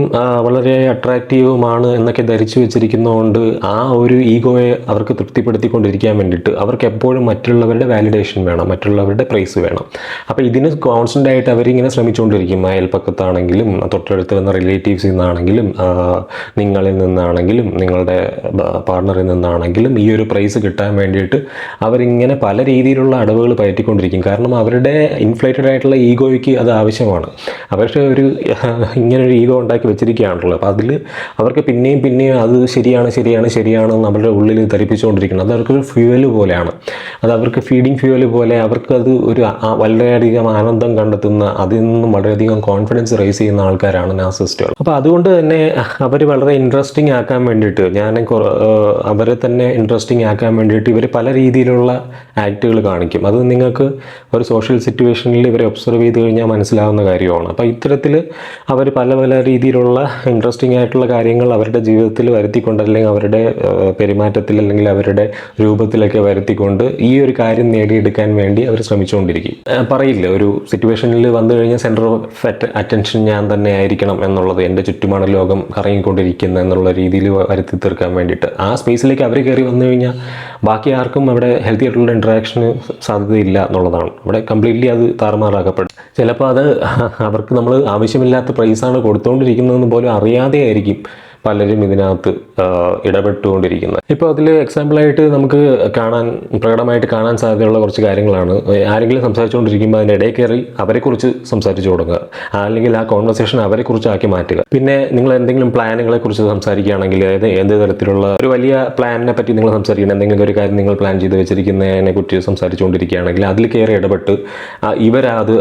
വളരെ അട്രാക്റ്റീവുമാണ് എന്നൊക്കെ ധരിച്ചു വെച്ചിരിക്കുന്നതുകൊണ്ട് ആ ഒരു ഈഗോയെ അവർക്ക് തൃപ്തിപ്പെടുത്തിക്കൊണ്ടിരിക്കാൻ വേണ്ടിയിട്ട് അവർക്ക് എപ്പോഴും മറ്റുള്ളവരുടെ വാലിഡേഷൻ വേണം, മറ്റുള്ളവരുടെ പ്രൈസ് വേണം. അപ്പോൾ ഇതിന് കോൺസ്റ്റൻ്റ് ആയിട്ട് അവരിങ്ങനെ ശ്രമിച്ചുകൊണ്ടിരിക്കും. അയൽപ്പക്കത്താണെങ്കിലും തൊട്ടടുത്ത് വന്ന റിലേറ്റീവ്സിൽ നിന്നാണെങ്കിലും നിങ്ങളിൽ നിന്നാണെങ്കിലും നിങ്ങളുടെ പാർട്ണറിൽ നിന്നാണെങ്കിലും ഈ ഒരു പ്രൈസ് കിട്ടാൻ വേണ്ടിയിട്ട് അവരിങ്ങനെ പല രീതിയിലുള്ള അടവുകൾ പയറ്റിക്കൊണ്ടിരിക്കും. കാരണം അവരുടെ ഇൻഫ്ലേറ്റഡ് ആയിട്ടുള്ള ഈഗോയ്ക്ക് അത് ആവശ്യമാണ്. അവരുടെ ഇങ്ങനൊരു ഈഗോ ഉണ്ടാക്കി വെച്ചിരിക്കുകയാണല്ലോ. അപ്പോൾ അതിൽ അവർക്ക് പിന്നെയും അത് ശരിയാണ് നമ്മുടെ ഉള്ളിൽ ധരിപ്പിച്ചുകൊണ്ടിരിക്കണം. അത് അവർക്കൊരു ഫ്യൂവൽ പോലെയാണ്, അത് അവർക്ക് ഫീഡിങ് ഫ്യൂവൽ പോലെ. അവർക്ക് അത് ഒരു വളരെയധികം ആനന്ദം കണ്ടെത്തുന്ന, അതിൽ നിന്നും വളരെയധികം കോൺഫിഡൻസ് റേസ് ചെയ്യുന്ന ആൾക്കാരാണ് നാർസിസിസ്റ്റുകൾ. അപ്പോൾ അതുകൊണ്ട് തന്നെ അവർ വളരെ ഇൻട്രസ്റ്റിംഗ് ആക്കാൻ വേണ്ടിയിട്ട്, അവരെ തന്നെ ഇൻട്രസ്റ്റിംഗ് ആക്കാൻ വേണ്ടിയിട്ട് ഇവർ പല രീതിയിലുള്ള ആക്റ്റുകൾ കാണിക്കും. അത് നിങ്ങൾക്ക് ഒരു സോഷ്യൽ സിറ്റുവേഷനിൽ ഇവരെ ഒബ്സർവ് ചെയ്ത് കഴിഞ്ഞാൽ മനസ്സിലാവുന്ന കാര്യമാണ്. അപ്പോൾ ഇത്തരത്തിൽ അവർ പല രീതിയിലുള്ള ഇൻട്രസ്റ്റിംഗ് ആയിട്ടുള്ള കാര്യങ്ങൾ അവരുടെ ജീവിതത്തിൽ വരുത്തിക്കൊണ്ട്, അല്ലെങ്കിൽ അവരുടെ പെരുമാറ്റത്തിൽ അല്ലെങ്കിൽ അവരുടെ രൂപത്തിലൊക്കെ വരുത്തിക്കൊണ്ട് ഈ ഒരു കാര്യം നേടിയെടുക്കാൻ വേണ്ടി അവർ ശ്രമിച്ചുകൊണ്ടിരിക്കും. പറയില്ല, ഒരു സിറ്റുവേഷനിൽ വന്നു കഴിഞ്ഞാൽ സെൻറ്റർ ഓഫ് അറ്റൻഷൻ ഞാൻ തന്നെ ആയിരിക്കണം എന്നുള്ളത്, എൻ്റെ ചുറ്റുമാണ് ലോകം കറങ്ങിക്കൊണ്ടിരിക്കുന്നത് എന്നുള്ള രീതിയിൽ വരുത്തി തീർക്കാൻ വേണ്ടിയിട്ട് ആ സ്പേസിലേക്ക് അവർ കയറി വന്നു കഴിഞ്ഞാൽ ബാക്കി ആർക്കും അവിടെ ഹെൽത്തി ആയിട്ടുള്ള ഇൻട്രാക്ഷന് സാധ്യതയില്ല എന്നുള്ളതാണ്. അവിടെ കംപ്ലീറ്റ്ലി അത് താറുമാറാക്കപ്പെടും. ചിലപ്പോൾ അത് അവർക്ക് നമ്മൾ ആവശ്യമില്ലാത്ത പ്രൈസാണ് കൊടുത്തുകൊണ്ടിരിക്കുന്നതെന്ന് പോലും അറിയാതെ ആയിരിക്കും പലരും ഇതിനകത്ത് ഇടപെട്ടുകൊണ്ടിരിക്കുന്നത്. ഇപ്പോൾ അതിൽ എക്സാമ്പിളായിട്ട് നമുക്ക് പ്രകടമായിട്ട് കാണാൻ സാധ്യതയുള്ള കുറച്ച് കാര്യങ്ങളാണ്. ആരെങ്കിലും സംസാരിച്ചുകൊണ്ടിരിക്കുമ്പോൾ അതിൻ്റെ ഇടയിൽ കയറി അവരെക്കുറിച്ച് സംസാരിച്ചു കൊടുക്കുക, അല്ലെങ്കിൽ ആ കോൺവെർസേഷൻ അവരെക്കുറിച്ച് ആക്കി മാറ്റുക. പിന്നെ നിങ്ങൾ എന്തെങ്കിലും പ്ലാനുകളെ കുറിച്ച് സംസാരിക്കുകയാണെങ്കിൽ, അതായത് ഏത് തരത്തിലുള്ള ഒരു വലിയ പ്ലാനിനെ പറ്റി നിങ്ങൾ സംസാരിക്കണം, എന്തെങ്കിലും ഒരു കാര്യം നിങ്ങൾ പ്ലാൻ ചെയ്ത് വെച്ചിരിക്കുന്നതിനെ കുറിച്ച് സംസാരിച്ചുകൊണ്ടിരിക്കുകയാണെങ്കിൽ അതിൽ കയറി ഇടപെട്ട്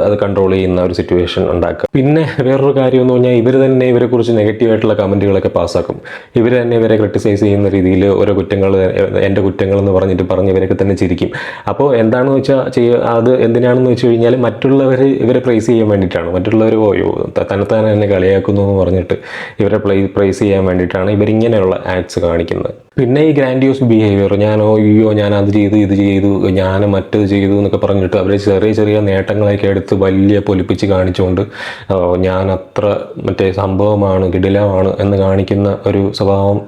അത് കൺട്രോൾ ചെയ്യുന്ന ഒരു സിറ്റുവേഷൻ ഉണ്ടാക്കുക. പിന്നെ വേറൊരു കാര്യം എന്ന് പറഞ്ഞാൽ ഇവർ തന്നെ ഇവരെക്കുറിച്ച് നെഗറ്റീവായിട്ടുള്ള കമൻറ്റുകളൊക്കെ പാസ്സാക്കും. ഇവർ തന്നെ ഇവരെ ക്രിട്ടിസൈസ് ചെയ്യുന്ന രീതിയിൽ ഓരോ കുറ്റങ്ങൾ, എൻ്റെ കുറ്റങ്ങളെന്ന് പറഞ്ഞ് ഇവരൊക്കെ തന്നെ ചിരിക്കും. അപ്പോൾ എന്താണെന്ന് വെച്ചാൽ അത് എന്തിനാണെന്ന് വെച്ച് കഴിഞ്ഞാൽ മറ്റുള്ളവർ ഇവരെ പ്രൈസ് ചെയ്യാൻ വേണ്ടിയിട്ടാണ്. മറ്റുള്ളവർ തന്നെത്താനെ എന്നെ കളിയാക്കുന്നു എന്ന് പറഞ്ഞിട്ട് ഇവരെ പ്രൈസ് ചെയ്യാൻ വേണ്ടിയിട്ടാണ് ഇവരിങ്ങനെയുള്ള ആക്ട്സ് കാണിക്കുന്നത്. പിന്നെ ഈ ഗ്രാൻഡിയോസ് ബിഹേവിയർ, ഞാൻ അത് ചെയ്തു, ഇത് ചെയ്തു, ഞാൻ മറ്റത് ചെയ്തു എന്നൊക്കെ പറഞ്ഞിട്ട് അവർ ചെറിയ നേട്ടങ്ങളൊക്കെ എടുത്ത് വലിയ പൊലിപ്പിച്ച് കാണിച്ചുകൊണ്ട് ഞാൻ അത്ര സംഭവമാണ്, കിടിലമാണ് എന്ന് കാണിക്കുന്ന ഒരു സ്വഭാവം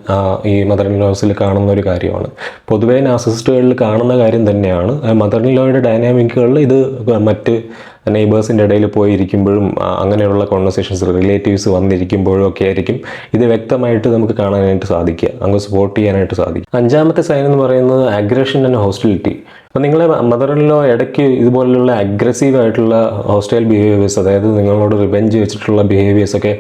ഈ മദർ ഇൻ ലോസിൽ കാണുന്ന ഒരു കാര്യമാണ്. പൊതുവേ നാർസിസിസ്റ്റുകളിൽ കാണുന്ന കാര്യം തന്നെയാണ്. മദർ ഇൻ ലോയുടെ ഡൈനാമിക്കുകളിൽ ഇത് മറ്റ് നെയ്ബേഴ്സിൻ്റെ ഇടയിൽ പോയി ഇരിക്കുമ്പോഴും അങ്ങനെയുള്ള കോൺവെർസേഷൻസ് റിലേറ്റീവ്സ് വന്നിരിക്കുമ്പോഴും ഒക്കെ ആയിരിക്കും ഇത് വ്യക്തമായിട്ട് നമുക്ക് കാണാനായിട്ട് സാധിക്കുക, അങ്ങ് സ്പോട്ട് ചെയ്യാനായിട്ട് സാധിക്കും. 5ാമത്തെ സൈൻ എന്ന് പറയുന്നത് അഗ്രഷൻ ആൻഡ് ഹോസ്റ്റിലിറ്റി. അപ്പോൾ നിങ്ങളെ മദറിലോ ഇടയ്ക്ക് ഇതുപോലുള്ള അഗ്രസീവ് ആയിട്ടുള്ള ഹോസ്റ്റൈൽ ബിഹേവിയേഴ്സ്, അതായത് നിങ്ങളോട് റിവെഞ്ച് വെച്ചിട്ടുള്ള ബിഹേവിയേഴ്സ് ഒക്കെ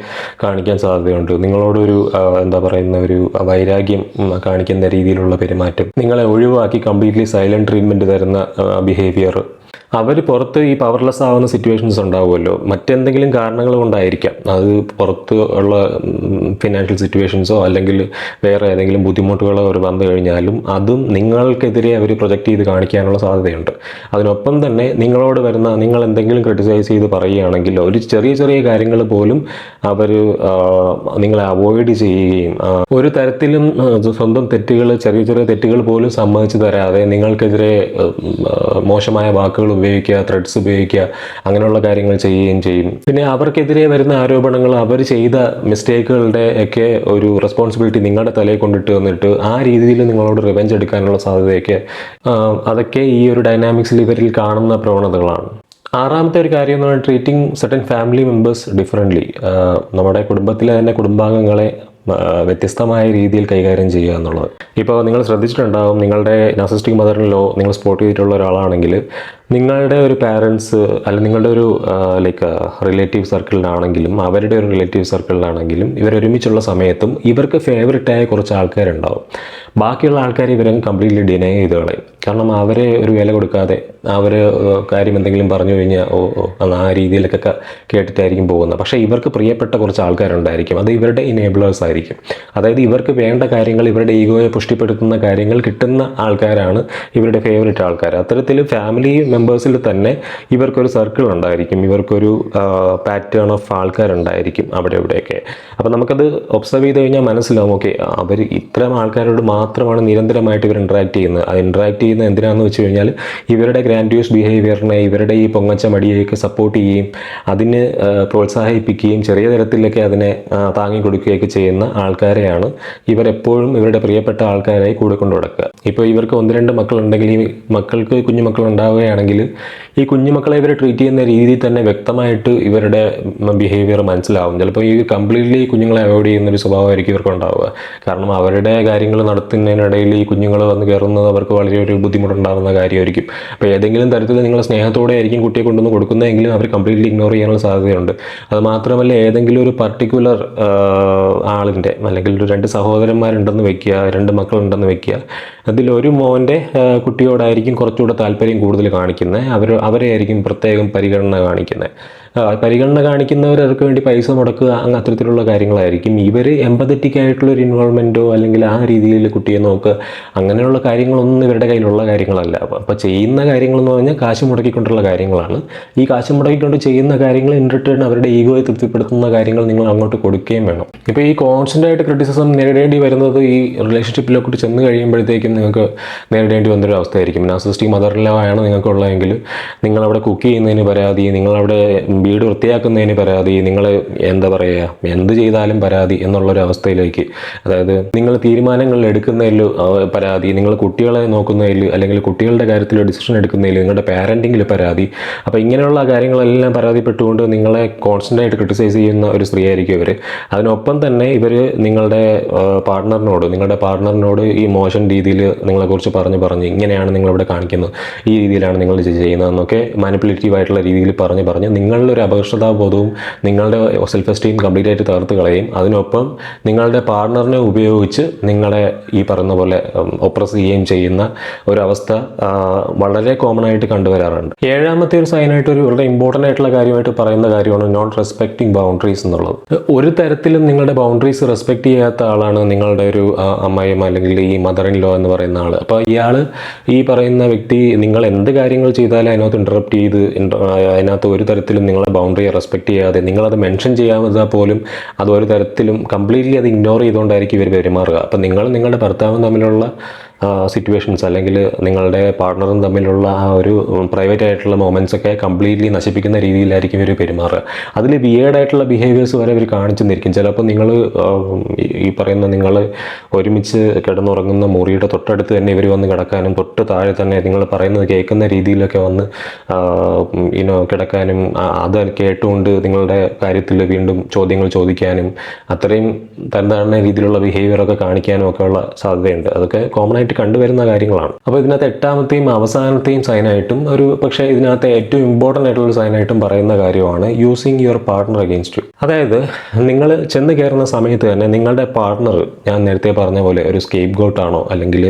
കാണിക്കാൻ സാധ്യതയുണ്ട്. നിങ്ങളോടൊരു എന്താ പറയുന്ന ഒരു വൈരാഗ്യം കാണിക്കുന്ന രീതിയിലുള്ള പെരുമാറ്റം, നിങ്ങളെ ഒഴിവാക്കി കംപ്ലീറ്റ്ലി സൈലന്റ് ട്രീറ്റ്മെൻറ്റ് തരുന്ന ബിഹേവിയർ. അവർ പുറത്ത് ഈ പവർലെസ് ആവുന്ന സിറ്റുവേഷൻസ് ഉണ്ടാവുമല്ലോ, മറ്റെന്തെങ്കിലും കാരണങ്ങൾ കൊണ്ടായിരിക്കാം. അത് പുറത്ത് ഉള്ള ഫിനാൻഷ്യൽ സിറ്റുവേഷൻസോ അല്ലെങ്കിൽ വേറെ ഏതെങ്കിലും ബുദ്ധിമുട്ടുകളോ അവർ വന്നു കഴിഞ്ഞാലും അതും നിങ്ങൾക്കെതിരെ അവർ പ്രൊജക്റ്റ് ചെയ്ത് കാണിക്കാനുള്ള സാധ്യതയുണ്ട്. അതിനൊപ്പം തന്നെ നിങ്ങളോട് വരുന്ന, നിങ്ങൾ എന്തെങ്കിലും ക്രിട്ടിസൈസ് ചെയ്ത് പറയുകയാണെങ്കിൽ ഒരു ചെറിയ ചെറിയ കാര്യങ്ങൾ പോലും അവർ നിങ്ങളെ അവോയ്ഡ് ചെയ്യുകയും ഒരു തരത്തിലും സ്വന്തം തെറ്റുകൾ, ചെറിയ ചെറിയ തെറ്റുകൾ പോലും സമ്മതിച്ചു തരാതെ നിങ്ങൾക്കെതിരെ മോശമായ വാക്കുകൾ ഉപയോഗിക്കുക, ത്രെഡ്സ് ഉപയോഗിക്കുക, അങ്ങനെയുള്ള കാര്യങ്ങൾ ചെയ്യുകയും ചെയ്യും. പിന്നെ അവർക്കെതിരെ വരുന്ന ആരോപണങ്ങൾ, അവർ ചെയ്ത മിസ്റ്റേക്കുകളുടെ ഒക്കെ ഒരു റെസ്പോൺസിബിലിറ്റി നിങ്ങളുടെ തലയിൽ കൊണ്ടിട്ട് വന്നിട്ട് ആ രീതിയിൽ നിങ്ങളോട് റിവെഞ്ച് എടുക്കാനുള്ള സാധ്യതയൊക്കെ, അതൊക്കെ ഈ ഒരു ഡൈനാമിക്സിൽ ഇവരിൽ കാണുന്ന പ്രവണതകളാണ്. 6ാമത്തെ ഒരു കാര്യം എന്ന് പറഞ്ഞാൽ treating certain family members differently. നമ്മുടെ കുടുംബത്തിലെ തന്നെ കുടുംബാംഗങ്ങളെ വ്യത്യസ്തമായ രീതിയിൽ കൈകാര്യം ചെയ്യുക എന്നുള്ളത്. ഇപ്പോൾ നിങ്ങൾ ശ്രദ്ധിച്ചിട്ടുണ്ടാകും, നിങ്ങളുടെ നാർസിസിസ്റ്റിക് മദറിലോ നിങ്ങൾ സ്പോട്ട് ചെയ്തിട്ടുള്ള ഒരാളാണെങ്കിൽ നിങ്ങളുടെ ഒരു പാരൻസ് അല്ലെങ്കിൽ നിങ്ങളുടെ ഒരു റിലേറ്റീവ് സർക്കിളിലാണെങ്കിലും അവരുടെ ഒരു റിലേറ്റീവ് സർക്കിളിലാണെങ്കിലും ഇവരൊരുമിച്ചുള്ള സമയത്തും ഇവർക്ക് ഫേവററ്റായ കുറച്ച് ആൾക്കാരുണ്ടാവും. ബാക്കിയുള്ള ആൾക്കാർ ഇവരെ കംപ്ലീറ്റ്ലി ഡിനൈ ചെയ്ത് കളയും. കാരണം അവരെ ഒരു വില കൊടുക്കാതെ അവർ കാര്യം എന്തെങ്കിലും പറഞ്ഞു കഴിഞ്ഞാൽ ആ രീതിയിലൊക്കെ കേട്ടിട്ടായിരിക്കും പോകുന്നത്. പക്ഷേ ഇവർക്ക് പ്രിയപ്പെട്ട കുറച്ച് ആൾക്കാരുണ്ടായിരിക്കും, അത് ഇവരുടെ ഇനേബിളേഴ്സ് ആയിരിക്കും. അതായത് ഇവർക്ക് വേണ്ട കാര്യങ്ങൾ, ഇവരുടെ ഈഗോയെ പുഷ്ടിപ്പെടുത്തുന്ന കാര്യങ്ങൾ കിട്ടുന്ന ആൾക്കാരാണ് ഇവരുടെ ഫേവററ്റ് ആൾക്കാർ. അത്തരത്തിൽ ഫാമിലി മെമ്പേഴ്സിൽ തന്നെ ഇവർക്കൊരു സർക്കിൾ ഉണ്ടായിരിക്കും, ഇവർക്കൊരു പാറ്റേൺ ഓഫ് ആൾക്കാരുണ്ടായിരിക്കും അവിടെ ഇവിടെയൊക്കെ. അപ്പോൾ നമുക്കത് ഒബ്സർവ് ചെയ്ത് കഴിഞ്ഞാൽ മനസ്സിലാവും, ഓക്കെ അവർ ഇത്തരം ആൾക്കാരോട് മാത്രമാണ് നിരന്തരമായിട്ട് ഇവർ ഇൻട്രാക്ട് ചെയ്യുന്നത്. അത് ഇൻട്രാക്ട് ചെയ്യുന്നത് എന്തിനാണെന്ന് വെച്ച് കഴിഞ്ഞാൽ ഇവരുടെ ഗ്രാൻഡ്യൂസ് ബിഹേവിയറിനെ, ഇവരുടെ ഈ പൊങ്ങച്ച മടിയൊക്കെ സപ്പോർട്ട് ചെയ്യുകയും അതിന് പ്രോത്സാഹിപ്പിക്കുകയും ചെറിയ തരത്തിലൊക്കെ അതിനെ താങ്ങി കൊടുക്കുകയൊക്കെ ചെയ്യുന്ന ആൾക്കാരെയാണ് ഇവരെപ്പോഴും ഇവരുടെ പ്രിയപ്പെട്ട ആൾക്കാരായി കൂടെ കൊണ്ടു നടക്കുക. ഇപ്പോൾ ഇവർക്ക് 1-2 മക്കളുണ്ടെങ്കിൽ ഈ മക്കൾക്ക് കുഞ്ഞുമക്കൾ ഉണ്ടാവുകയാണെങ്കിൽ ഈ കുഞ്ഞുമക്കളെ ഇവരെ ട്രീറ്റ് ചെയ്യുന്ന രീതിയിൽ തന്നെ വ്യക്തമായിട്ട് ഇവരുടെ ബിഹേവിയർ മനസ്സിലാവും. ചിലപ്പോൾ ഈ കംപ്ലീറ്റ്ലി കുഞ്ഞുങ്ങളെ അവോയ്ഡ് ചെയ്യുന്ന ഒരു സ്വഭാവമായിരിക്കും ഇവർക്ക് ഉണ്ടാവുക. കാരണം അവരുടെ കാര്യങ്ങൾ നടത്തുന്നതിനിടയിൽ ഈ കുഞ്ഞുങ്ങൾ വന്ന് കയറുന്നത് അവർക്ക് വളരെ ഒരു ബുദ്ധിമുട്ടുണ്ടാകുന്ന കാര്യമായിരിക്കും. അപ്പോൾ ഏതെങ്കിലും തരത്തിൽ നിങ്ങൾ സ്നേഹത്തോടെ ആയിരിക്കും കുട്ടിയെ കൊണ്ടുവന്ന് കൊടുക്കുന്നതെങ്കിലും അവർ കംപ്ലീറ്റ്ലി ഇഗ്നോർ ചെയ്യാനുള്ള സാധ്യതയുണ്ട്. അത് മാത്രമല്ല, ഏതെങ്കിലും ഒരു പർട്ടിക്കുലർ ആളിൻ്റെ അല്ലെങ്കിൽ ഒരു 2 സഹോദരന്മാരുണ്ടെന്ന് വെക്കുക, 2 മക്കളുണ്ടെന്ന് വെക്കുക, അതിലൊരു മോൻ്റെ കുട്ടിയോടായിരിക്കും കുറച്ചുകൂടെ താല്പര്യം കൂടുതൽ കാണിക്കുന്നത്, അവരെ ആയിരിക്കും പ്രത്യേകം പരിഗണന കാണിക്കുന്നത്. പരിഗണന കാണിക്കുന്നവർ അവർക്ക് വേണ്ടി പൈസ മുടക്കുക, അങ്ങ് അത്തരത്തിലുള്ള കാര്യങ്ങളായിരിക്കും. ഇവർ എമ്പതറ്റിക് ആയിട്ടുള്ളൊരു ഇൻവോൾവ്മെൻറ്റോ അല്ലെങ്കിൽ ആ രീതിയിൽ കുട്ടിയെ നോക്കുക, അങ്ങനെയുള്ള കാര്യങ്ങളൊന്നും ഇവരുടെ കയ്യിലുള്ള കാര്യങ്ങളല്ല. അപ്പോൾ ചെയ്യുന്ന കാര്യങ്ങളെന്ന് പറഞ്ഞാൽ കാശ് മുടക്കിക്കൊണ്ടുള്ള കാര്യങ്ങളാണ്. ഈ കാശ് മുടക്കിക്കൊണ്ട് ചെയ്യുന്ന കാര്യങ്ങൾ ഇൻ റിട്ടേൺ അവരുടെ ഈഗോയെ തൃപ്തിപ്പെടുത്തുന്ന കാര്യങ്ങൾ നിങ്ങൾ അങ്ങോട്ട് കൊടുക്കുകയും വേണം. ഇപ്പോൾ ഈ കോൺസ്റ്റൻ്റ് ആയിട്ട് ക്രിറ്റിസിസം നേരിടേണ്ടി വരുന്നത് ഈ റിലേഷൻഷിപ്പിലോട്ട് ചെന്ന് കഴിയുമ്പോഴത്തേക്കും നിങ്ങൾക്ക് നേരിടേണ്ടി വന്നൊരു അവസ്ഥയായിരിക്കും. നാർസിസിസ്റ്റിക് മദറിലോ ആണ് നിങ്ങൾക്കുള്ളതെങ്കിൽ നിങ്ങളവിടെ കുക്ക് ചെയ്യുന്നതിന് പരാതി, നിങ്ങളവിടെ വീട് വൃത്തിയാക്കുന്നതിന് പരാതി, നിങ്ങൾ എന്താ പറയുക, എന്ത് ചെയ്താലും പരാതി എന്നുള്ളൊരു അവസ്ഥയിലേക്ക്, അതായത് നിങ്ങൾ തീരുമാനങ്ങൾ എടുക്കുന്നതിൽ പരാതി, നിങ്ങൾ കുട്ടികളെ നോക്കുന്നതിൽ അല്ലെങ്കിൽ കുട്ടികളുടെ കാര്യത്തിൽ ഡിസിഷൻ എടുക്കുന്നതിൽ, നിങ്ങളുടെ പാരൻറ്റിങ്ങിൽ പരാതി. അപ്പോൾ ഇങ്ങനെയുള്ള കാര്യങ്ങളെല്ലാം പരാതിപ്പെട്ടുകൊണ്ട് നിങ്ങളെ കോൺസ്റ്റൻ്റായിട്ട് ക്രിട്ടിസൈസ് ചെയ്യുന്ന ഒരു സ്ത്രീ ആയിരിക്കും ഇവർ. അതിനൊപ്പം തന്നെ ഇവർ നിങ്ങളുടെ പാർട്ട്ണറിനോട് ഈ മോശം രീതിയിൽ നിങ്ങളെക്കുറിച്ച് പറഞ്ഞ് ഇങ്ങനെയാണ് നിങ്ങളിവിടെ കാണിക്കുന്നത്, ഈ രീതിയിലാണ് നിങ്ങൾ ചെയ്യുന്നതെന്നൊക്കെ മാനിപ്പുലേറ്റീവ് ആയിട്ടുള്ള രീതിയിൽ പറഞ്ഞ് നിങ്ങളുടെ ഒരു അപകർഷതാബോധവും നിങ്ങളുടെ സെൽഫ് എസ്റ്റീം കംപ്ലീറ്റ് ആയിട്ട് തകർത്ത് കളയും. അതിനൊപ്പം നിങ്ങളുടെ പാർട്ണറിനെ ഉപയോഗിച്ച് നിങ്ങളെ ഈ പറയുന്ന പോലെ ഒപ്രസ് ചെയ്യുകയും ചെയ്യുന്ന ഒരവസ്ഥ വളരെ കോമൺ ആയിട്ട് കണ്ടുവരാറുണ്ട്. 7ാമത്തെ ഒരു സൈനായിട്ട് വളരെ ഇമ്പോർട്ടൻ്റ് ആയിട്ടുള്ള കാര്യമായിട്ട് പറയുന്ന കാര്യമാണ് നോട്ട് റെസ്പെക്റ്റിംഗ് ബൗണ്ടറീസ് എന്നുള്ളത്. ഒരു തരത്തിലും നിങ്ങളുടെ ബൗണ്ടറീസ് റെസ്പെക്റ്റ് ചെയ്യാത്ത ആളാണ് നിങ്ങളുടെ ഒരു അമ്മായിയമ്മ അല്ലെങ്കിൽ ഈ മദർ ഇൻ ലോ എന്ന് പറയുന്ന ആൾ. അപ്പോൾ ഇയാൾ, ഈ പറയുന്ന വ്യക്തി, നിങ്ങൾ എന്ത് കാര്യങ്ങൾ ചെയ്താലും അതിനകത്ത് ഇൻറ്ററപ്റ്റ് ചെയ്ത് അതിനകത്ത് ഒരു തരത്തിലും നിങ്ങളെ ബൗണ്ടറിയെ റെസ്പെക്റ്റ് ചെയ്യാതെ, നിങ്ങളത് മെൻഷൻ ചെയ്യാമെന്നാൽ പോലും അത് ഒരു തരത്തിലും കംപ്ലീറ്റ്ലി അത് ഇഗ്നോർ ചെയ്തുകൊണ്ടായിരിക്കും ഇവർ പെരുമാറുക. അപ്പം നിങ്ങളുടെ ഭർത്താവും തമ്മിലുള്ള സിറ്റുവേഷൻസ് അല്ലെങ്കിൽ നിങ്ങളുടെ പാർട്ണറും തമ്മിലുള്ള ആ ഒരു പ്രൈവറ്റ് ആയിട്ടുള്ള മൊമെൻറ്റ്സ് ഒക്കെ കംപ്ലീറ്റ്ലി നശിപ്പിക്കുന്ന രീതിയിലായിരിക്കും ഇവർ പെരുമാറുക. അതിൽ വിയേർഡായിട്ടുള്ള ബിഹേവിയേഴ്സ് വരെ ഇവർ കാണിച്ചു നിൽക്കും. ചിലപ്പോൾ നിങ്ങൾ ഈ പറയുന്ന നിങ്ങൾ ഒരുമിച്ച് കിടന്നുറങ്ങുന്ന മുറിയുടെ തൊട്ടടുത്ത് തന്നെ ഇവർ വന്ന് കിടക്കാനും തൊട്ട് താഴെ തന്നെ നിങ്ങൾ പറയുന്നത് കേൾക്കുന്ന രീതിയിലൊക്കെ വന്ന് കിടക്കാനും അത് കേട്ടുകൊണ്ട് നിങ്ങളുടെ കാര്യത്തിൽ വീണ്ടും ചോദ്യങ്ങൾ ചോദിക്കാനും അത്രയും തരംതാഴ്ന്ന രീതിയിലുള്ള ബിഹേവിയറൊക്കെ കാണിക്കാനും ഒക്കെ ഉള്ള സാധ്യതയുണ്ട്. അതൊക്കെ കോമൺ ആയിട്ട് കണ്ടുവരുന്ന കാര്യങ്ങളാണ്. അപ്പോൾ ഇതിനകത്ത് എട്ടാമത്തെയും അവസാനത്തെയും സൈനായിട്ടും പക്ഷേ ഇതിനകത്ത് ഏറ്റവും ഇമ്പോർട്ടൻ്റ് ആയിട്ടുള്ള സൈനായിട്ടും പറയുന്ന കാര്യമാണ് using your partner against U. അതായത് നിങ്ങൾ ചെന്ന് കയറുന്ന സമയത്ത് തന്നെ നിങ്ങളുടെ പാർട്ണർ, ഞാൻ നേരത്തെ പറഞ്ഞ പോലെ ഒരു സ്കേപ്പ് ഗോട്ടാണോ അല്ലെങ്കിൽ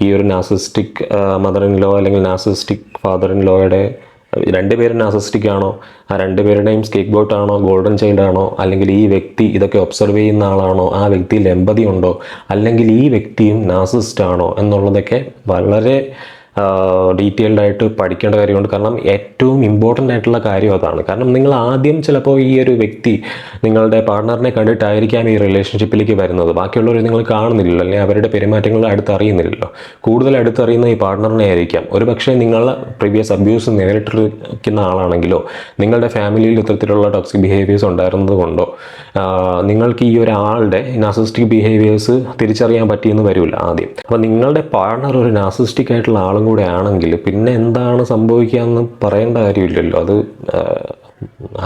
ഈ ഒരു നാർസിസിസ്റ്റിക് മദർ ഇൻ ലോ അല്ലെങ്കിൽ നാർസിസിസ്റ്റിക് ഫാദർ ഇൻ ലോയുടെ രണ്ടുപേരും നാർസിസിസ്റ്റിക് ആണോ, ആ രണ്ടുപേരുടെയും സ്കേപ്പ് ഗോട്ട് ആണോ, ഗോൾഡൻ ചൈൽഡ് ആണോ, അല്ലെങ്കിൽ ഈ വ്യക്തി ഇതൊക്കെ ഒബ്സർവ് ചെയ്യുന്ന ആളാണോ, ആ വ്യക്തിയിൽ എമ്പതി ഉണ്ടോ, അല്ലെങ്കിൽ ഈ വ്യക്തിയും നാർസിസിസ്റ്റ് ആണോ എന്നുള്ളതൊക്കെ വളരെ ഡീറ്റെയിൽഡ് ആയിട്ട് പഠിക്കേണ്ട കാര്യമുണ്ട്. കാരണം ഏറ്റവും ഇമ്പോർട്ടൻ്റ് ആയിട്ടുള്ള കാര്യം അതാണ്. കാരണം നിങ്ങൾ ആദ്യം ചിലപ്പോൾ ഈ ഒരു വ്യക്തി നിങ്ങളുടെ പാർട്ണറിനെ കണ്ടിട്ടായിരിക്കാം ഈ റിലേഷൻഷിപ്പിലേക്ക് വരുന്നത്. ബാക്കിയുള്ളവർ നിങ്ങൾ കാണുന്നില്ലല്ലോ, അല്ലെങ്കിൽ അവരുടെ പെരുമാറ്റങ്ങൾ അടുത്തറിയുന്നില്ലല്ലോ. കൂടുതൽ അടുത്തറിയുന്ന ഈ പാർട്ണറിനെ ആയിരിക്കാം. ഒരു പക്ഷേ നിങ്ങൾ പ്രീവിയസ് അബ്യൂസ് നേരിട്ടിരിക്കുന്ന ആളാണെങ്കിലോ നിങ്ങളുടെ ഫാമിലിയിൽ ഇത്തരത്തിലുള്ള ടോക്സിക് ബിഹേവിയേഴ്സ് ഉണ്ടായിരുന്നത് കൊണ്ടോ നിങ്ങൾക്ക് ഈ ഒരാളുടെ നാർസിസിസ്റ്റിക് ബിഹേവിയേഴ്സ് തിരിച്ചറിയാൻ പറ്റിയെന്ന് വരില്ല ആദ്യം. അപ്പോൾ നിങ്ങളുടെ പാർട്ണർ ഒരു നാർസിസിസ്റ്റിക് ആയിട്ടുള്ള ആളും കൂടെ ആണെങ്കിൽ പിന്നെ എന്താണ് സംഭവിക്കുക എന്ന് പറയേണ്ട കാര്യമില്ലല്ലോ. അത്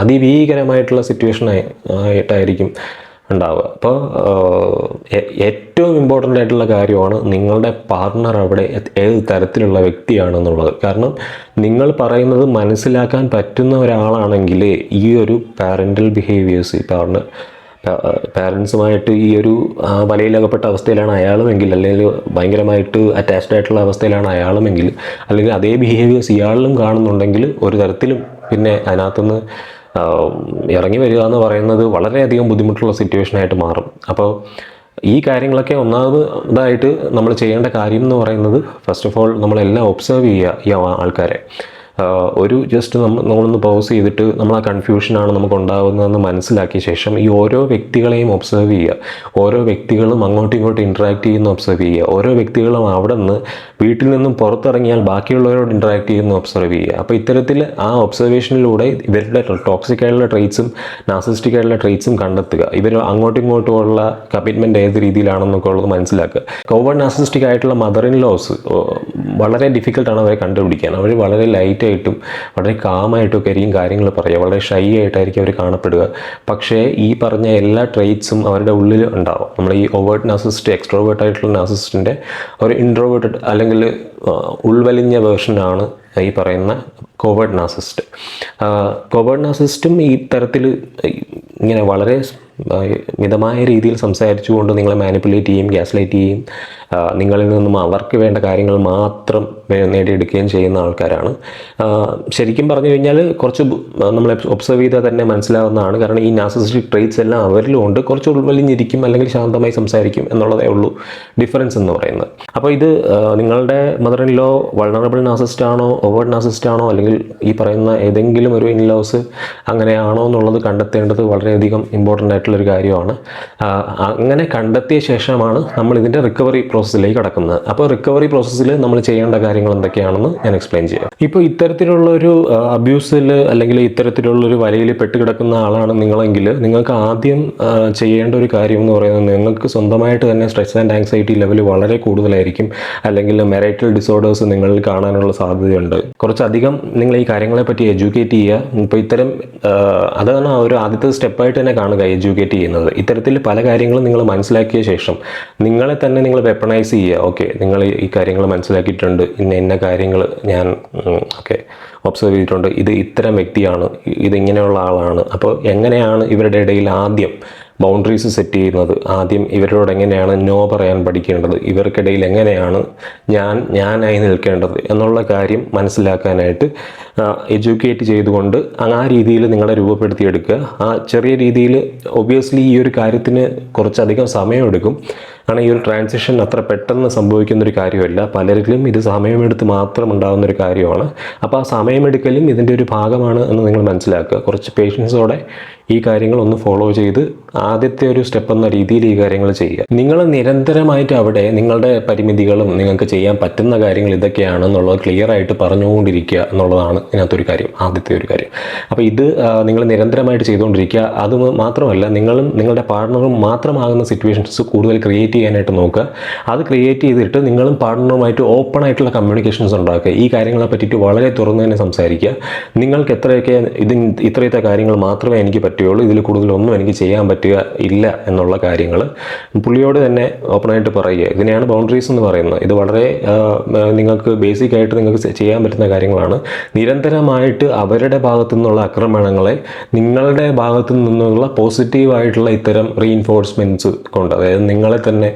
അതിഭീകരമായിട്ടുള്ള സിറ്റുവേഷൻ ആയിട്ടായിരിക്കും ഉണ്ടാവുക. അപ്പോൾ ഏറ്റവും ഇമ്പോർട്ടൻ്റ് ആയിട്ടുള്ള കാര്യമാണ് നിങ്ങളുടെ പാർട്ണർ അവിടെ ഏത് തരത്തിലുള്ള വ്യക്തിയാണെന്നുള്ളത്. കാരണം നിങ്ങൾ പറയുന്നത് മനസ്സിലാക്കാൻ പറ്റുന്ന ഒരാളാണെങ്കിൽ ഈ ഒരു പാരൻ്റൽ ബിഹേവിയേഴ്സ്, പാരൻസുമായിട്ട് ഈ ഒരു വലയിലകപ്പെട്ട അവസ്ഥയിലാണ് അയാളുമെങ്കിൽ, അല്ലെങ്കിൽ ഭയങ്കരമായിട്ട് അറ്റാച്ച്ഡ് ആയിട്ടുള്ള അവസ്ഥയിലാണ് അയാളുമെങ്കിൽ, അല്ലെങ്കിൽ അതേ ബിഹേവിയേഴ്സ് ഇയാളിലും കാണുന്നുണ്ടെങ്കിൽ ഒരു തരത്തിലും പിന്നെ അതിനകത്തുനിന്ന് ഇറങ്ങി വരിക എന്ന് പറയുന്നത് വളരെയധികം ബുദ്ധിമുട്ടുള്ള സിറ്റുവേഷനായിട്ട് മാറും. അപ്പോൾ ഈ കാര്യങ്ങളൊക്കെ ഒന്നാമതായിട്ട് നമ്മൾ ചെയ്യേണ്ട കാര്യം എന്ന് പറയുന്നത്, ഫസ്റ്റ് ഓഫ് ഓൾ നമ്മളെല്ലാം ഒബ്സർവ് ചെയ്യുക ഈ ആൾക്കാരെ. ഒരു ജസ്റ്റ് നമ്മളൊന്ന് പൗസ് ചെയ്തിട്ട് നമ്മൾ ആ കൺഫ്യൂഷനാണ് നമുക്ക് ഉണ്ടാകുന്നതെന്ന് മനസ്സിലാക്കിയ ശേഷം ഈ ഓരോ വ്യക്തികളെയും ഒബ്സർവ് ചെയ്യുക. ഓരോ വ്യക്തികളും അങ്ങോട്ടും ഇങ്ങോട്ടും ഇൻട്രാക്ട് ചെയ്യുന്ന ഒബ്സർവ് ചെയ്യുക. ഓരോ വ്യക്തികളും അവിടെ നിന്ന് വീട്ടിൽ നിന്നും പുറത്തിറങ്ങിയാൽ ബാക്കിയുള്ളവരോട് ഇൻട്രാക്ട് ചെയ്യുന്ന ഒബ്സർവ് ചെയ്യുക. അപ്പോൾ ഇത്തരത്തിൽ ആ ഒബ്സർവേഷനിലൂടെ ഇവരുടെ ടോക്സിക് ആയിട്ടുള്ള ട്രെയ്റ്റ്സും നാർസിസിസ്റ്റിക് ആയിട്ടുള്ള ട്രെയ്റ്റ്സും കണ്ടെത്തുക. ഇവർ അങ്ങോട്ടും ഇങ്ങോട്ടുമുള്ള കമ്മിറ്റ്മെൻറ്റ് ഏത് രീതിയിലാണെന്നൊക്കെ ഉള്ളത് മനസ്സിലാക്കുക. കോവേർട്ട് നാർസിസിസ്റ്റിക് ആയിട്ടുള്ള മദർ ഇൻ ലോസ് വളരെ ഡിഫിക്കൽട്ടാണ് അവരെ കണ്ടുപിടിക്കാൻ. അവർ വളരെ ലൈറ്റായിട്ടും വളരെ കാമായിട്ടും ഒക്കെ ആയിരിക്കും കാര്യങ്ങൾ പറയുക. വളരെ ഷൈ ആയിട്ടായിരിക്കും അവർ കാണപ്പെടുക. പക്ഷേ ഈ പറഞ്ഞ എല്ലാ ട്രെയ്റ്റ്സും അവരുടെ ഉള്ളിൽ ഉണ്ടാവും. നമ്മൾ ഈ ഓവേർട്ട് നാർസിസിസ്റ്റ്, എക്സ്ട്രോവേർട്ട് ആയിട്ടുള്ള നാർസിസിസ്റ്റിൻ്റെ ഒരു ഇൻട്രോവേർട്ടഡ് അല്ലെങ്കിൽ ഉൾവലിഞ്ഞ വേർഷനാണ് ഈ പറയുന്ന കോവേർട്ട് നാർസിസിസ്റ്റ്. കോവേർട്ട് നാർസിസിസ്റ്റും ഈ തരത്തിൽ ഇങ്ങനെ വളരെ മിതമായ രീതിയിൽ സംസാരിച്ചുകൊണ്ട് നിങ്ങളെ മാനിപ്പുലേറ്റ് ചെയ്യും, ഗ്യാസ്ലൈറ്റ് ചെയ്യും, നിങ്ങളിൽ നിന്നും അവർക്ക് വേണ്ട കാര്യങ്ങൾ മാത്രം നേടിയെടുക്കുകയും ചെയ്യുന്ന ആൾക്കാരാണ്. ശരിക്കും പറഞ്ഞു കഴിഞ്ഞാൽ കുറച്ച് നമ്മൾ ഒബ്സർവ് ചെയ്താൽ തന്നെ മനസ്സിലാവുന്നതാണ്. കാരണം ഈ നാർസിസിസ്റ്റിക് ട്രെയ്റ്റ്സ് എല്ലാം അവരിലും ഉണ്ട്. കുറച്ച് ഉൾവലിഞ്ഞിരിക്കും അല്ലെങ്കിൽ ശാന്തമായി സംസാരിക്കും എന്നുള്ളതേ ഉള്ളൂ ഡിഫറൻസ് എന്ന് പറയുന്നത്. അപ്പോൾ ഇത് നിങ്ങളുടെ mother in law vulnerable narcissist ആണോ, ഓവേർട്ട് നാർസിസിസ്റ്റ് ആണോ, അല്ലെങ്കിൽ ഈ പറയുന്ന ഏതെങ്കിലും ഒരു ഇൻലോസ് അങ്ങനെയാണോ എന്നുള്ളത് കണ്ടെത്തേണ്ടത് വളരെയധികം ഇമ്പോർട്ടൻ്റ് ആയിട്ടുള്ളൊരു കാര്യമാണ്. അങ്ങനെ കണ്ടെത്തിയ ശേഷമാണ് നമ്മൾ ഇതിൻ്റെ റിക്കവറി പ്രോസസ്സിലേക്ക് കടക്കുന്നത്. അപ്പോൾ റിക്കവറി പ്രോസസ്സിൽ നമ്മൾ ചെയ്യേണ്ട കാര്യങ്ങൾ എന്തൊക്കെയാണെന്ന് ഞാൻ എക്സ്പ്ലെയിൻ ചെയ്യാം. ഇപ്പോൾ ഇത്തരത്തിലുള്ളൊരു അബ്യൂസിൽ അല്ലെങ്കിൽ ഇത്തരത്തിലുള്ളൊരു വലയിൽ പെട്ടുകിടക്കുന്ന ആളാണ് നിങ്ങളെങ്കിൽ നിങ്ങൾക്ക് ആദ്യം ചെയ്യേണ്ട ഒരു കാര്യം എന്ന് പറയുന്നത്, നിങ്ങൾക്ക് സ്വന്തമായിട്ട് തന്നെ സ്ട്രെസ് ആൻഡ് ആങ്സൈറ്റി ലെവൽ വളരെ കൂടുതലായിരിക്കും, അല്ലെങ്കിൽ മെറൈറ്റൽ ഡിസോർഡേഴ്സ് നിങ്ങളിൽ കാണാനുള്ള സാധ്യതയുണ്ട്. കുറച്ചധികം നിങ്ങൾ ഈ കാര്യങ്ങളെ പറ്റി എഡ്യൂക്കേറ്റ് ചെയ്യുക. ഇപ്പോൾ ഇത്തരം അതാണ് ഒരു ആദ്യത്തെ സ്റ്റെപ്പായിട്ട് തന്നെ കാണുക, എഡ്യൂക്കേറ്റ് ചെയ്യുന്നത്. ഇത്തരത്തിൽ പല കാര്യങ്ങളും നിങ്ങൾ മനസ്സിലാക്കിയ ശേഷം നിങ്ങളെ തന്നെ നിങ്ങൾ വെപ്പണൈസ് ചെയ്യുക. ഓക്കെ, നിങ്ങൾ ഈ കാര്യങ്ങൾ മനസ്സിലാക്കിയിട്ടുണ്ട്, ഇന്ന കാര്യങ്ങൾ ഞാൻ ഒബ്സർവ് ചെയ്തിട്ടുണ്ട്, ഇത് ഇത്തരം വ്യക്തിയാണ്, ഇതിങ്ങനെയുള്ള ആളാണ്. അപ്പോൾ എങ്ങനെയാണ് ഇവരുടെ ഇടയിൽ ആദ്യം ബൗണ്ടറീസ് സെറ്റ് ചെയ്യുന്നത്, ആദ്യം ഇവരോട് എങ്ങനെയാണ് നോ പറയാൻ പഠിക്കേണ്ടത്, ഇവർക്കിടയിൽ എങ്ങനെയാണ് ഞാനായി നിൽക്കേണ്ടത് എന്നുള്ള കാര്യം മനസ്സിലാക്കാനായിട്ട് എഡ്യൂക്കേറ്റ് ചെയ്തുകൊണ്ട് ആ രീതിയിൽ നിങ്ങളെ രൂപപ്പെടുത്തിയെടുക്കുക. ആ ചെറിയ രീതിയിൽ ഒബ്വിയസ്ലി ഈ ഒരു കാര്യത്തിന് കുറച്ചധികം സമയമെടുക്കും. കാരണം ഈ ഒരു ട്രാൻസിഷൻ അത്ര പെട്ടെന്ന് സംഭവിക്കുന്നൊരു കാര്യമല്ല. പലരിലും ഇത് സമയമെടുത്ത് മാത്രം ഉണ്ടാകുന്നൊരു കാര്യമാണ്. അപ്പോൾ ആ സമയമെടുക്കലും ഇതിൻ്റെ ഒരു ഭാഗമാണ് എന്ന് നിങ്ങൾ മനസ്സിലാക്കുക. കുറച്ച് പേഷ്യൻസോടെ ഈ കാര്യങ്ങളൊന്ന് ഫോളോ ചെയ്ത് ആദ്യത്തെ ഒരു സ്റ്റെപ്പ് എന്ന രീതിയിൽ ഈ കാര്യങ്ങൾ ചെയ്യുക. നിങ്ങൾ നിരന്തരമായിട്ട് അവിടെ നിങ്ങളുടെ പരിമിതികളും നിങ്ങൾക്ക് ചെയ്യാൻ പറ്റുന്ന കാര്യങ്ങൾ ഇതൊക്കെയാണെന്നുള്ളത് ക്ലിയർ ആയിട്ട് പറഞ്ഞുകൊണ്ടിരിക്കുക എന്നുള്ളതാണ് ഇതിനകത്തൊരു കാര്യം, ആദ്യത്തെ ഒരു കാര്യം. അപ്പോൾ ഇത് നിങ്ങൾ നിരന്തരമായിട്ട് ചെയ്തുകൊണ്ടിരിക്കുക. അത് മാത്രമല്ല, നിങ്ങളും നിങ്ങളുടെ പാർട്ട്ണറും മാത്രമാകുന്ന സിറ്റുവേഷൻസ് കൂടുതൽ ക്രിയേറ്റ് ചെയ്യാനായിട്ട് നോക്കുക. അത് ക്രിയേറ്റ് ചെയ്തിട്ട് നിങ്ങളും പാർട്ട്ണറുമായിട്ട് ഓപ്പൺ ആയിട്ടുള്ള കമ്മ്യൂണിക്കേഷൻസ് ഉണ്ടാക്കുക. ഈ കാര്യങ്ങളെ പറ്റിയിട്ട് വളരെ തുറന്ന് തന്നെ സംസാരിക്കുക. നിങ്ങൾക്ക് എത്രയൊക്കെ ഇത്രയത്തെ കാര്യങ്ങൾ മാത്രമേ എനിക്ക് പറ്റുകയുള്ളൂ, ഇതിൽ കൂടുതലൊന്നും എനിക്ക് ചെയ്യാൻ പറ്റുക ഇല്ല എന്നുള്ള കാര്യങ്ങൾ പുള്ളിയോട് തന്നെ ഓപ്പണായിട്ട് പറയുക. ഇതിനെയാണ് ബൗണ്ടറീസ് എന്ന് പറയുന്നത്. ഇത് വളരെ നിങ്ങൾക്ക് ബേസിക് ആയിട്ട് നിങ്ങൾക്ക് ചെയ്യാൻ പറ്റുന്ന കാര്യങ്ങളാണ്. നിരന്തരമായിട്ട് അവരുടെ ഭാഗത്തു നിന്നുള്ള ആക്രമണങ്ങളെ നിങ്ങളുടെ ഭാഗത്തു നിന്നുള്ള പോസിറ്റീവായിട്ടുള്ള ഇത്തരം റീഇൻഫോഴ്സ്മെൻറ്റ്സ് കൊണ്ട്, അതായത് നിങ്ങളെ തന്നെ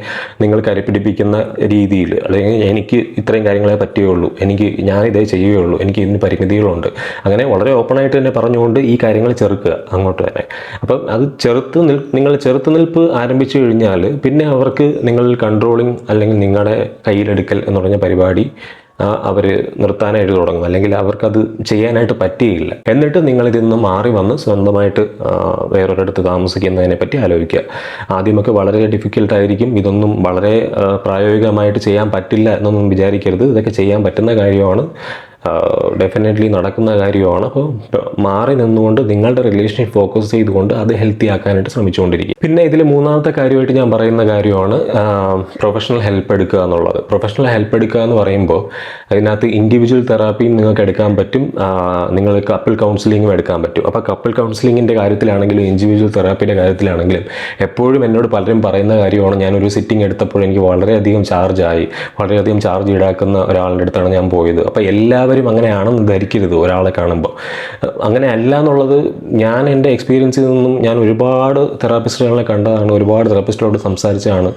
നിങ്ങൾ കരുപ്പിടിപ്പിക്കുന്ന രീതിയിൽ, അല്ലെങ്കിൽ എനിക്ക് ഇത്രയും കാര്യങ്ങളെ പറ്റുകയുള്ളൂ, ഞാനിതേ ചെയ്യുകയുള്ളൂ, എനിക്ക് ഇതിന് പരിമിതികളുണ്ട്, അങ്ങനെ വളരെ ഓപ്പണായിട്ട് തന്നെ പറഞ്ഞുകൊണ്ട് ഈ കാര്യങ്ങൾ ചെറുക്കുക അങ്ങോട്ട് തന്നെ. അപ്പം അത് നിങ്ങൾ ചെറുത്തുനിൽപ്പ് ആരംഭിച്ചു കഴിഞ്ഞാൽ പിന്നെ അവർക്ക് നിങ്ങളിൽ കൺട്രോളിങ് അല്ലെങ്കിൽ നിങ്ങളുടെ കയ്യിലെടുക്കൽ എന്ന് പറഞ്ഞ പരിപാടി അവർ നിർത്താനായിട്ട് തുടങ്ങും, അല്ലെങ്കിൽ അവർക്കത് ചെയ്യാനായിട്ട് പറ്റുകയില്ല. എന്നിട്ട് നിങ്ങളിതിൽ നിന്ന് മാറി വന്ന് സ്വന്തമായിട്ട് വേറൊരിടത്ത് താമസിക്കുന്നതിനെ പറ്റി ആലോചിക്കുക. ആദ്യമൊക്കെ വളരെ ഡിഫിക്കൽട്ടായിരിക്കും. ഇതൊന്നും വളരെ പ്രായോഗികമായിട്ട് ചെയ്യാൻ പറ്റില്ല എന്നൊന്നും വിചാരിക്കരുത്. ഇതൊക്കെ ചെയ്യാൻ പറ്റുന്ന കാര്യമാണ്, ഡെഫിനറ്റ്ലി നടക്കുന്ന കാര്യമാണ്. അപ്പോൾ മാറി നിന്നുകൊണ്ട് നിങ്ങളുടെ റിലേഷൻഷിപ്പ് ഫോക്കസ് ചെയ്തുകൊണ്ട് അത് ഹെൽത്തി ആക്കാനായിട്ട് ശ്രമിച്ചുകൊണ്ടിരിക്കും. പിന്നെ ഇതിൽ മൂന്നാമത്തെ കാര്യമായിട്ട് ഞാൻ പറയുന്ന കാര്യമാണ് പ്രൊഫഷണൽ ഹെൽപ്പ് എടുക്കുക എന്നുള്ളത്. പ്രൊഫഷണൽ ഹെൽപ്പ് എടുക്കുക എന്ന് പറയുമ്പോൾ അതിനകത്ത് ഇൻഡിവിജ്വൽ തെറാപ്പിയും നിങ്ങൾക്ക് എടുക്കാൻ പറ്റും, നിങ്ങൾ കപ്പിൾ കൗൺസിലിങ്ങും എടുക്കാൻ പറ്റും. അപ്പോൾ കപ്പിൾ കൗൺസിലിങ്ങിൻ്റെ കാര്യത്തിലാണെങ്കിലും ഇൻഡിവിജ്വൽ തെറാപ്പിയുടെ കാര്യത്തിലാണെങ്കിലും എപ്പോഴും എന്നോട് പലരും പറയുന്ന കാര്യമാണ്, ഞാനൊരു സിറ്റിംഗ് എടുത്തപ്പോൾ എനിക്ക് വളരെയധികം ചാർജ് ഈടാക്കുന്ന ഒരാളുടെ അടുത്താണ് ഞാൻ പോയത്. അപ്പോൾ എല്ലാവരും അങ്ങനെയാണെന്ന് ധരിക്കരുത് ഒരാളെ കാണുമ്പോൾ. അങ്ങനെ അല്ല എന്നുള്ളത് ഞാൻ എൻ്റെ എക്സ്പീരിയൻസിൽ നിന്നും ഞാൻ ഒരുപാട് തെറാപ്പിസ്റ്റുകളെ കണ്ടതാണ്, ഒരുപാട് തെറാപ്പിസ്റ്റുകളോട് സംസാരിച്ചതാണ്.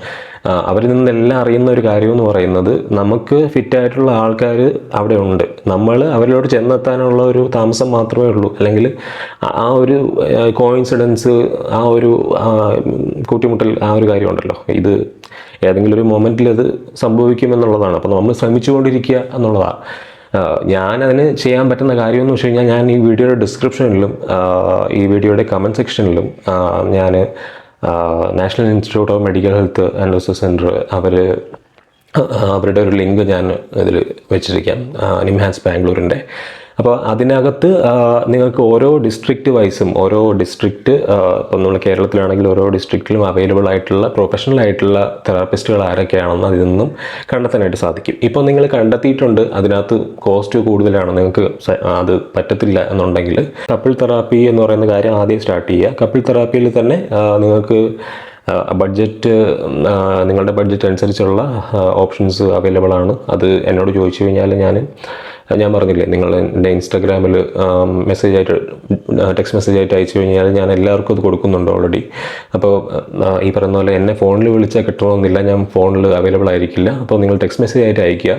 അവരിൽ നിന്നെല്ലാം അറിയുന്ന ഒരു കാര്യമെന്ന് പറയുന്നത്, നമുക്ക് ഫിറ്റായിട്ടുള്ള ആൾക്കാർ അവിടെ ഉണ്ട്, നമ്മൾ അവരിലോട്ട് ചെന്നെത്താനുള്ള ഒരു താമസം മാത്രമേ ഉള്ളൂ. അല്ലെങ്കിൽ ആ ഒരു കോയിൻസിഡൻസ്, ആ ഒരു കൂട്ടിമുട്ടൽ, ആ ഒരു കാര്യമുണ്ടല്ലോ, ഇത് ഏതെങ്കിലും ഒരു മൊമെൻറ്റിൽ അത് സംഭവിക്കുമെന്നുള്ളതാണ്. അപ്പോൾ നമ്മൾ ശ്രമിച്ചുകൊണ്ടിരിക്കുക എന്നുള്ളതാണ്. ഞാനതിന് ചെയ്യാൻ പറ്റുന്ന കാര്യമെന്ന് വെച്ച് കഴിഞ്ഞാൽ, ഞാൻ ഈ വീഡിയോയുടെ ഡിസ്ക്രിപ്ഷനിലും ഈ വീഡിയോയുടെ കമൻറ്റ് സെക്ഷനിലും ഞാൻ national institute of medical health and research centre അവരുടെ ഒരു ലിങ്ക് ഞാൻ ഇതിൽ വെച്ചിരിക്കാം, നിംഹാൻസ് ബാംഗ്ലൂരിൻ്റെ. അപ്പോൾ അതിനകത്ത് നിങ്ങൾക്ക് ഓരോ ഡിസ്ട്രിക്റ്റ് വൈസും, ഓരോ ഡിസ്ട്രിക്റ്റ്, ഇപ്പം നമ്മൾ കേരളത്തിലാണെങ്കിൽ ഓരോ ഡിസ്ട്രിക്റ്റിലും അവൈലബിൾ ആയിട്ടുള്ള പ്രൊഫഷണൽ ആയിട്ടുള്ള തെറാപ്പിസ്റ്റുകൾ ആരൊക്കെയാണെന്ന് അതിൽ നിന്നും കണ്ടെത്താനായിട്ട് സാധിക്കും. ഇപ്പോൾ നിങ്ങൾ കണ്ടെത്തിയിട്ടുണ്ട് അതിനകത്ത് കോസ്റ്റ് കൂടുതലാണ്, നിങ്ങൾക്ക് അത് പറ്റത്തില്ല എന്നുണ്ടെങ്കിൽ കപ്പിൾ തെറാപ്പി എന്ന് പറയുന്ന കാര്യം ആദ്യം സ്റ്റാർട്ട് ചെയ്യുക. കപ്പിൾ തെറാപ്പിയിൽ തന്നെ നിങ്ങൾക്ക് നിങ്ങളുടെ ബഡ്ജറ്റ് അനുസരിച്ചുള്ള ഓപ്ഷൻസ് അവൈലബിൾ ആണ്. അത് എന്നോട് ചോദിച്ചു കഴിഞ്ഞാൽ ഞാൻ പറഞ്ഞില്ലേ, നിങ്ങൾ എൻ്റെ ഇൻസ്റ്റാഗ്രാമിൽ ടെക്സ്റ്റ് മെസ്സേജ് ആയിട്ട് അയച്ചു കഴിഞ്ഞാൽ ഞാൻ എല്ലാവർക്കും അത് കൊടുക്കുന്നുണ്ട് ഓൾറെഡി. അപ്പോൾ ഈ പറയുന്ന പോലെ എന്നെ ഫോണിൽ വിളിച്ചാൽ കിട്ടണമെന്നില്ല, ഞാൻ ഫോണിൽ അവൈലബിൾ ആയിരിക്കില്ല. അപ്പോൾ നിങ്ങൾ ടെക്സ്റ്റ് മെസ്സേജ് ആയിട്ട് അയയ്ക്കുക.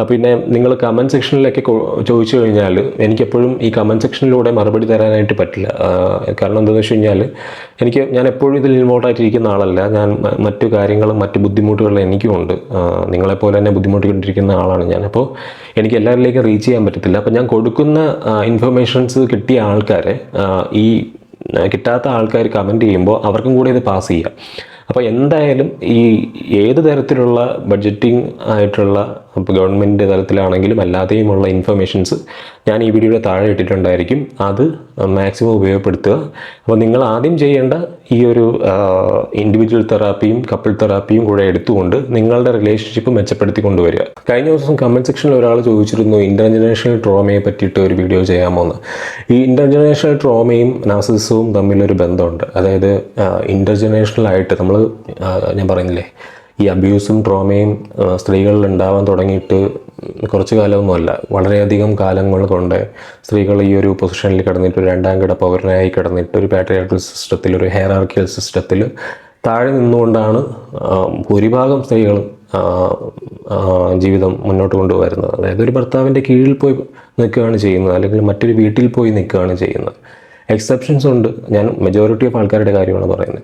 പിന്നെ നിങ്ങൾ കമൻറ്റ് സെക്ഷനിലൊക്കെ ചോദിച്ചു കഴിഞ്ഞാൽ എനിക്കെപ്പോഴും ഈ കമൻറ്റ് സെക്ഷനിലൂടെ മറുപടി തരാനായിട്ട് പറ്റില്ല. കാരണം എന്താണെന്ന് വെച്ച് കഴിഞ്ഞാൽ ഞാൻ എപ്പോഴും ഇതിൽ ഇൻവോൾവായിട്ടിരിക്കുന്ന ആളല്ല. ഞാൻ മറ്റു കാര്യങ്ങളും മറ്റു ബുദ്ധിമുട്ടുകളും എനിക്കുമുണ്ട്. നിങ്ങളെപ്പോലെ തന്നെ ബുദ്ധിമുട്ടിക്കൊണ്ടിരിക്കുന്ന ആളാണ് ഞാൻ. അപ്പോൾ എനിക്ക് എല്ലാവരിലേക്കും റീച്ച് ചെയ്യാൻ പറ്റത്തില്ല. അപ്പോൾ ഞാൻ കൊടുക്കുന്ന ഇൻഫർമേഷൻസ് കിട്ടിയ ആൾക്കാരെ ഈ കിട്ടാത്ത ആൾക്കാർ കമൻറ്റ് ചെയ്യുമ്പോൾ അവർക്കും കൂടി ഇത് പാസ് ചെയ്യാം. അപ്പോൾ എന്തായാലും ഈ ഏത് തരത്തിലുള്ള ബഡ്ജറ്റിംഗ് ആയിട്ടുള്ള ഗവൺമെൻറ് തലത്തിലാണെങ്കിലും അല്ലാതെയുമുള്ള ഇൻഫർമേഷൻസ് ഞാൻ ഈ വീഡിയോയുടെ താഴെ ഇട്ടിട്ടുണ്ടായിരിക്കും. അത് മാക്സിമം ഉപയോഗപ്പെടുത്തുക. അപ്പോൾ നിങ്ങൾ ആദ്യം ചെയ്യേണ്ട ഈ ഒരു ഇൻഡിവിജ്വൽ തെറാപ്പിയും കപ്പിൾ തെറാപ്പിയും കൂടെ എടുത്തുകൊണ്ട് നിങ്ങളുടെ റിലേഷൻഷിപ്പ് മെച്ചപ്പെടുത്തി കൊണ്ടുവരിക. കഴിഞ്ഞ ദിവസം കമൻറ്റ് സെക്ഷനിൽ ഒരാൾ ചോദിച്ചിരുന്നു ഇൻ്റർജനറേഷണൽ ട്രോമയെ പറ്റിയിട്ട് ഒരു വീഡിയോ ചെയ്യാമോ എന്ന്. ഈ ഇൻ്റർജനറേഷണൽ ട്രോമയും നാർസിസിസവും തമ്മിലൊരു ബന്ധമുണ്ട്. അതായത് ഇൻ്റർജനറേഷണലായിട്ട് ഞാൻ പറയുന്നില്ലേ, ഈ അബ്യൂസും ട്രോമയും സ്ത്രീകളിൽ ഉണ്ടാവാൻ തുടങ്ങിയിട്ട് കുറച്ച് കാലമൊന്നുമല്ല, വളരെയധികം കാലങ്ങൾ കൊണ്ട് സ്ത്രീകൾ ഈ ഒരു പൊസിഷനിൽ കിടന്നിട്ട്, രണ്ടാം കിട പൗരനായി കിടന്നിട്ട്, ഒരു പാട്രിയാർക്കൽ സിസ്റ്റത്തിൽ, ഒരു ഹെയറാർക്കിയൽ സിസ്റ്റത്തിൽ താഴെ നിന്നുകൊണ്ടാണ് ഭൂരിഭാഗം സ്ത്രീകളും ജീവിതം മുന്നോട്ട് കൊണ്ടുവരുന്നത്. അതായത് ഒരു ഭർത്താവിൻ്റെ കീഴിൽ പോയി നിൽക്കുകയാണ് ചെയ്യുന്നത്, അല്ലെങ്കിൽ മറ്റൊരു വീട്ടിൽ പോയി നിൽക്കുകയാണ് ചെയ്യുന്നത്. എക്സെപ്ഷൻസ് ഉണ്ട്, ഞാൻ മെജോറിറ്റി ഓഫ് ആൾക്കാരുടെ കാര്യമാണ് പറയുന്നത്.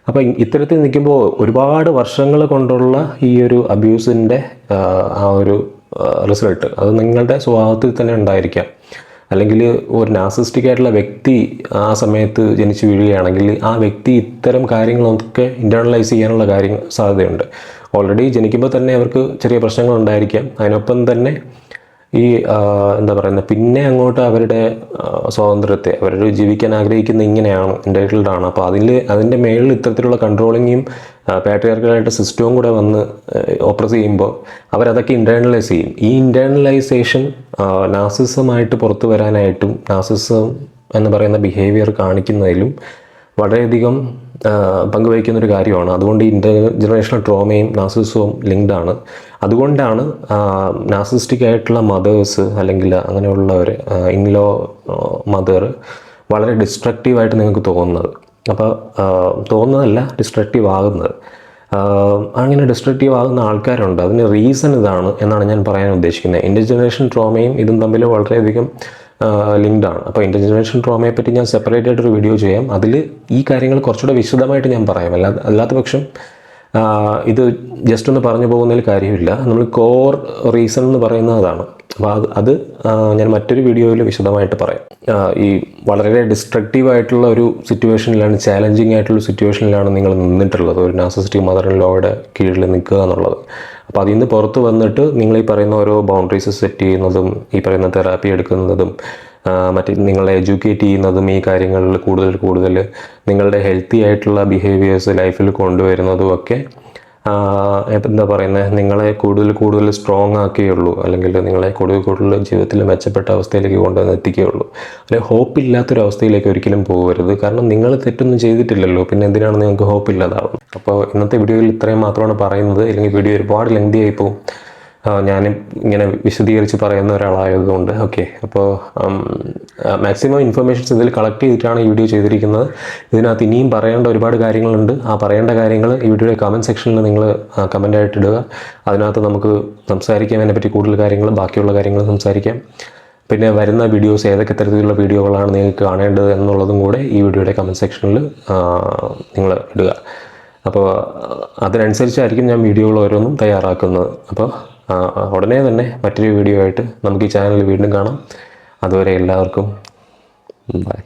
അപ്പോൾ ഇത്തരത്തിൽ നിൽക്കുമ്പോൾ ഒരുപാട് വർഷങ്ങൾ കൊണ്ടുള്ള ഈ ഒരു അബ്യൂസിൻ്റെ ആ ഒരു റിസൾട്ട് അത് നിങ്ങളുടെ സ്വഭാവത്തിൽ തന്നെ ഉണ്ടായിരിക്കാം. അല്ലെങ്കിൽ ഒരു നാർസിസ്റ്റിക് ആയിട്ടുള്ള വ്യക്തി ആ സമയത്ത് ജനിച്ചു വീഴുകയാണെങ്കിൽ ആ വ്യക്തി ഇത്തരം കാര്യങ്ങളൊക്കെ ഇൻറ്റേർണലൈസ് ചെയ്യാനുള്ള സാധ്യതയുണ്ട്. ഓൾറെഡി ജനിക്കുമ്പോൾ തന്നെ അവർക്ക് ചെറിയ പ്രശ്നങ്ങളുണ്ടായിരിക്കാം. അതിനൊപ്പം തന്നെ ഈ എന്താ പറയുന്നത്, പിന്നെ അങ്ങോട്ട് അവരുടെ സ്വാതന്ത്ര്യത്തെ, അവർ ജീവിക്കാൻ ആഗ്രഹിക്കുന്ന ഇങ്ങനെയാണ്, എൻറ്റൈറ്റിൽഡ് ആണ്. അപ്പോൾ അതിൻ്റെ മേളിൽ ഇത്തരത്തിലുള്ള കൺട്രോളിങ്ങും പാട്രിയാർക്കലായിട്ട് സിസ്റ്റവും കൂടെ വന്ന് ഓപ്പറേറ്റ് ചെയ്യുമ്പോൾ അവരതൊക്കെ ഇൻറ്റേർണലൈസ് ചെയ്യും. ഈ ഇൻറ്റേർണലൈസേഷൻ നാർസിസമായിട്ട് പുറത്തു വരാനായിട്ടും നാർസിസം എന്ന് പറയുന്ന ബിഹേവിയർ കാണിക്കുന്നതിലും വളരെയധികം പങ്കുവഹിക്കുന്നൊരു കാര്യമാണ്. അതുകൊണ്ട് ഇൻ്റർജനറേഷണൽ ട്രോമയും നാർസിസവും ലിങ്ക്ഡ് ആണ്. അതുകൊണ്ടാണ് നാർസിസ്റ്റിക് ആയിട്ടുള്ള മദേഴ്സ് അല്ലെങ്കിൽ അങ്ങനെയുള്ളവർ, ഇൻലോ മദർ വളരെ ഡിസ്ട്രക്റ്റീവായിട്ട് നിങ്ങൾക്ക് തോന്നുന്നത്. അപ്പോൾ തോന്നുന്നതല്ല, ഡിസ്ട്രക്റ്റീവ് ആകുന്നത്. അങ്ങനെ ഡിസ്ട്രക്റ്റീവ് ആകുന്ന ആൾക്കാരുണ്ട്. അതിന് റീസൺ ഇതാണ് എന്നാണ് ഞാൻ പറയാൻ ഉദ്ദേശിക്കുന്നത്. ഇൻ്റർജനറേഷൻ ട്രോമയും ഇതും തമ്മിൽ വളരെയധികം ലിങ്ക്ഡ് ആണ്. അപ്പോൾ ഇൻ്റർജനറേഷൻ ട്രോമയെ പറ്റി ഞാൻ സെപ്പറേറ്റ് ആയിട്ടൊരു വീഡിയോ ചെയ്യാം. അതിൽ ഈ കാര്യങ്ങൾ കുറച്ചുകൂടെ വിശദമായിട്ട് ഞാൻ പറയാം. അല്ലാത്ത പക്ഷം ഇത് ജസ്റ്റ് ഒന്ന് പറഞ്ഞു പോകുന്നതിൽ കാര്യമില്ല. നമ്മൾ കോർ റീസൺ എന്ന് പറയുന്നത് അതാണ്. അപ്പോൾ അത് ഞാൻ മറ്റൊരു വീഡിയോയിൽ വിശദമായിട്ട് പറയാം. ഈ വളരെ ഡിസ്ട്രക്റ്റീവ് ആയിട്ടുള്ള ഒരു സിറ്റുവേഷനിലാണ്, ചാലഞ്ചിങ് ആയിട്ടുള്ള സിറ്റുവേഷനിലാണ് നിങ്ങൾ നിന്നിട്ടുള്ളത്, ഒരു നാർസിസ്റ്റിക് മദർ ഇൻ ലോയുടെ കീഴിൽ നിൽക്കുക എന്നുള്ളത്. അപ്പോൾ അതിൽ നിന്ന് പുറത്ത് വന്നിട്ട് നിങ്ങൾ ഈ പറയുന്ന ഓരോ ബൗണ്ടറീസ് സെറ്റ് ചെയ്യുന്നതും, ഈ പറയുന്ന തെറാപ്പി എടുക്കുന്നതും, മറ്റേ നിങ്ങളെ എഡ്യൂക്കേറ്റ് ചെയ്യുന്നതും, ഈ കാര്യങ്ങളിൽ കൂടുതൽ നിങ്ങളുടെ ഹെൽത്തി ആയിട്ടുള്ള ബിഹേവിയേഴ്സ് ലൈഫിൽ കൊണ്ടുവരുന്നതും ഒക്കെ എന്താ പറയുന്നത്, നിങ്ങളെ കൂടുതൽ സ്ട്രോങ് ആക്കുകയുള്ളൂ, അല്ലെങ്കിൽ നിങ്ങളെ കൂടുതൽ ജീവിതത്തിൽ മെച്ചപ്പെട്ട അവസ്ഥയിലേക്ക് കൊണ്ടുവന്ന് എത്തിക്കുകയുള്ളൂ. അല്ലെങ്കിൽ ഹോപ്പില്ലാത്തൊരവസ്ഥയിലേക്ക് ഒരിക്കലും പോകരുത്. കാരണം നിങ്ങൾ തെറ്റൊന്നും ചെയ്തിട്ടില്ലല്ലോ, പിന്നെ എന്തിനാണ് നിങ്ങൾക്ക് ഹോപ്പ് ഇല്ലാതാവുന്നത്? അപ്പോൾ ഇന്നത്തെ വീഡിയോയിൽ ഇത്രയും മാത്രമാണ് പറയുന്നത്. അല്ലെങ്കിൽ വീഡിയോ ഒരുപാട് ലെങ്തി ആയി പോകും. ഞാനും ഇങ്ങനെ വിശദീകരിച്ച് പറയുന്ന ഒരാളായതുകൊണ്ട്. ഓക്കെ, അപ്പോൾ മാക്സിമം ഇൻഫർമേഷൻസ് ഇതിൽ കളക്ട് ചെയ്തിട്ടാണ് ഈ വീഡിയോ ചെയ്തിരിക്കുന്നത്. ഇതിനകത്ത് ഇനിയും പറയേണ്ട ഒരുപാട് കാര്യങ്ങളുണ്ട്. ആ പറയേണ്ട കാര്യങ്ങൾ ഈ വീഡിയോയുടെ കമൻറ്റ് സെക്ഷനിൽ നിങ്ങൾ കമൻ്റായിട്ട് ഇടുക. അതിനകത്ത് നമുക്ക് സംസാരിക്കാം, അതിനെപ്പറ്റി കൂടുതൽ കാര്യങ്ങൾ, ബാക്കിയുള്ള കാര്യങ്ങൾ സംസാരിക്കാം. പിന്നെ വരുന്ന വീഡിയോസ് ഏതൊക്കെ തരത്തിലുള്ള വീഡിയോകളാണ് നിങ്ങൾക്ക് കാണേണ്ടത് എന്നുള്ളതും കൂടെ ഈ വീഡിയോയുടെ കമൻറ്റ് സെക്ഷനിൽ നിങ്ങൾ ഇടുക. അപ്പോൾ അതിനനുസരിച്ചായിരിക്കും ഞാൻ വീഡിയോകൾ ഓരോന്നും തയ്യാറാക്കുന്നത്. അപ്പോൾ ഉടനെ തന്നെ മറ്റൊരു വീഡിയോ ആയിട്ട് നമുക്ക് ഈ ചാനൽ വീണ്ടും കാണാം. അതുവരെ എല്ലാവർക്കും ബൈ.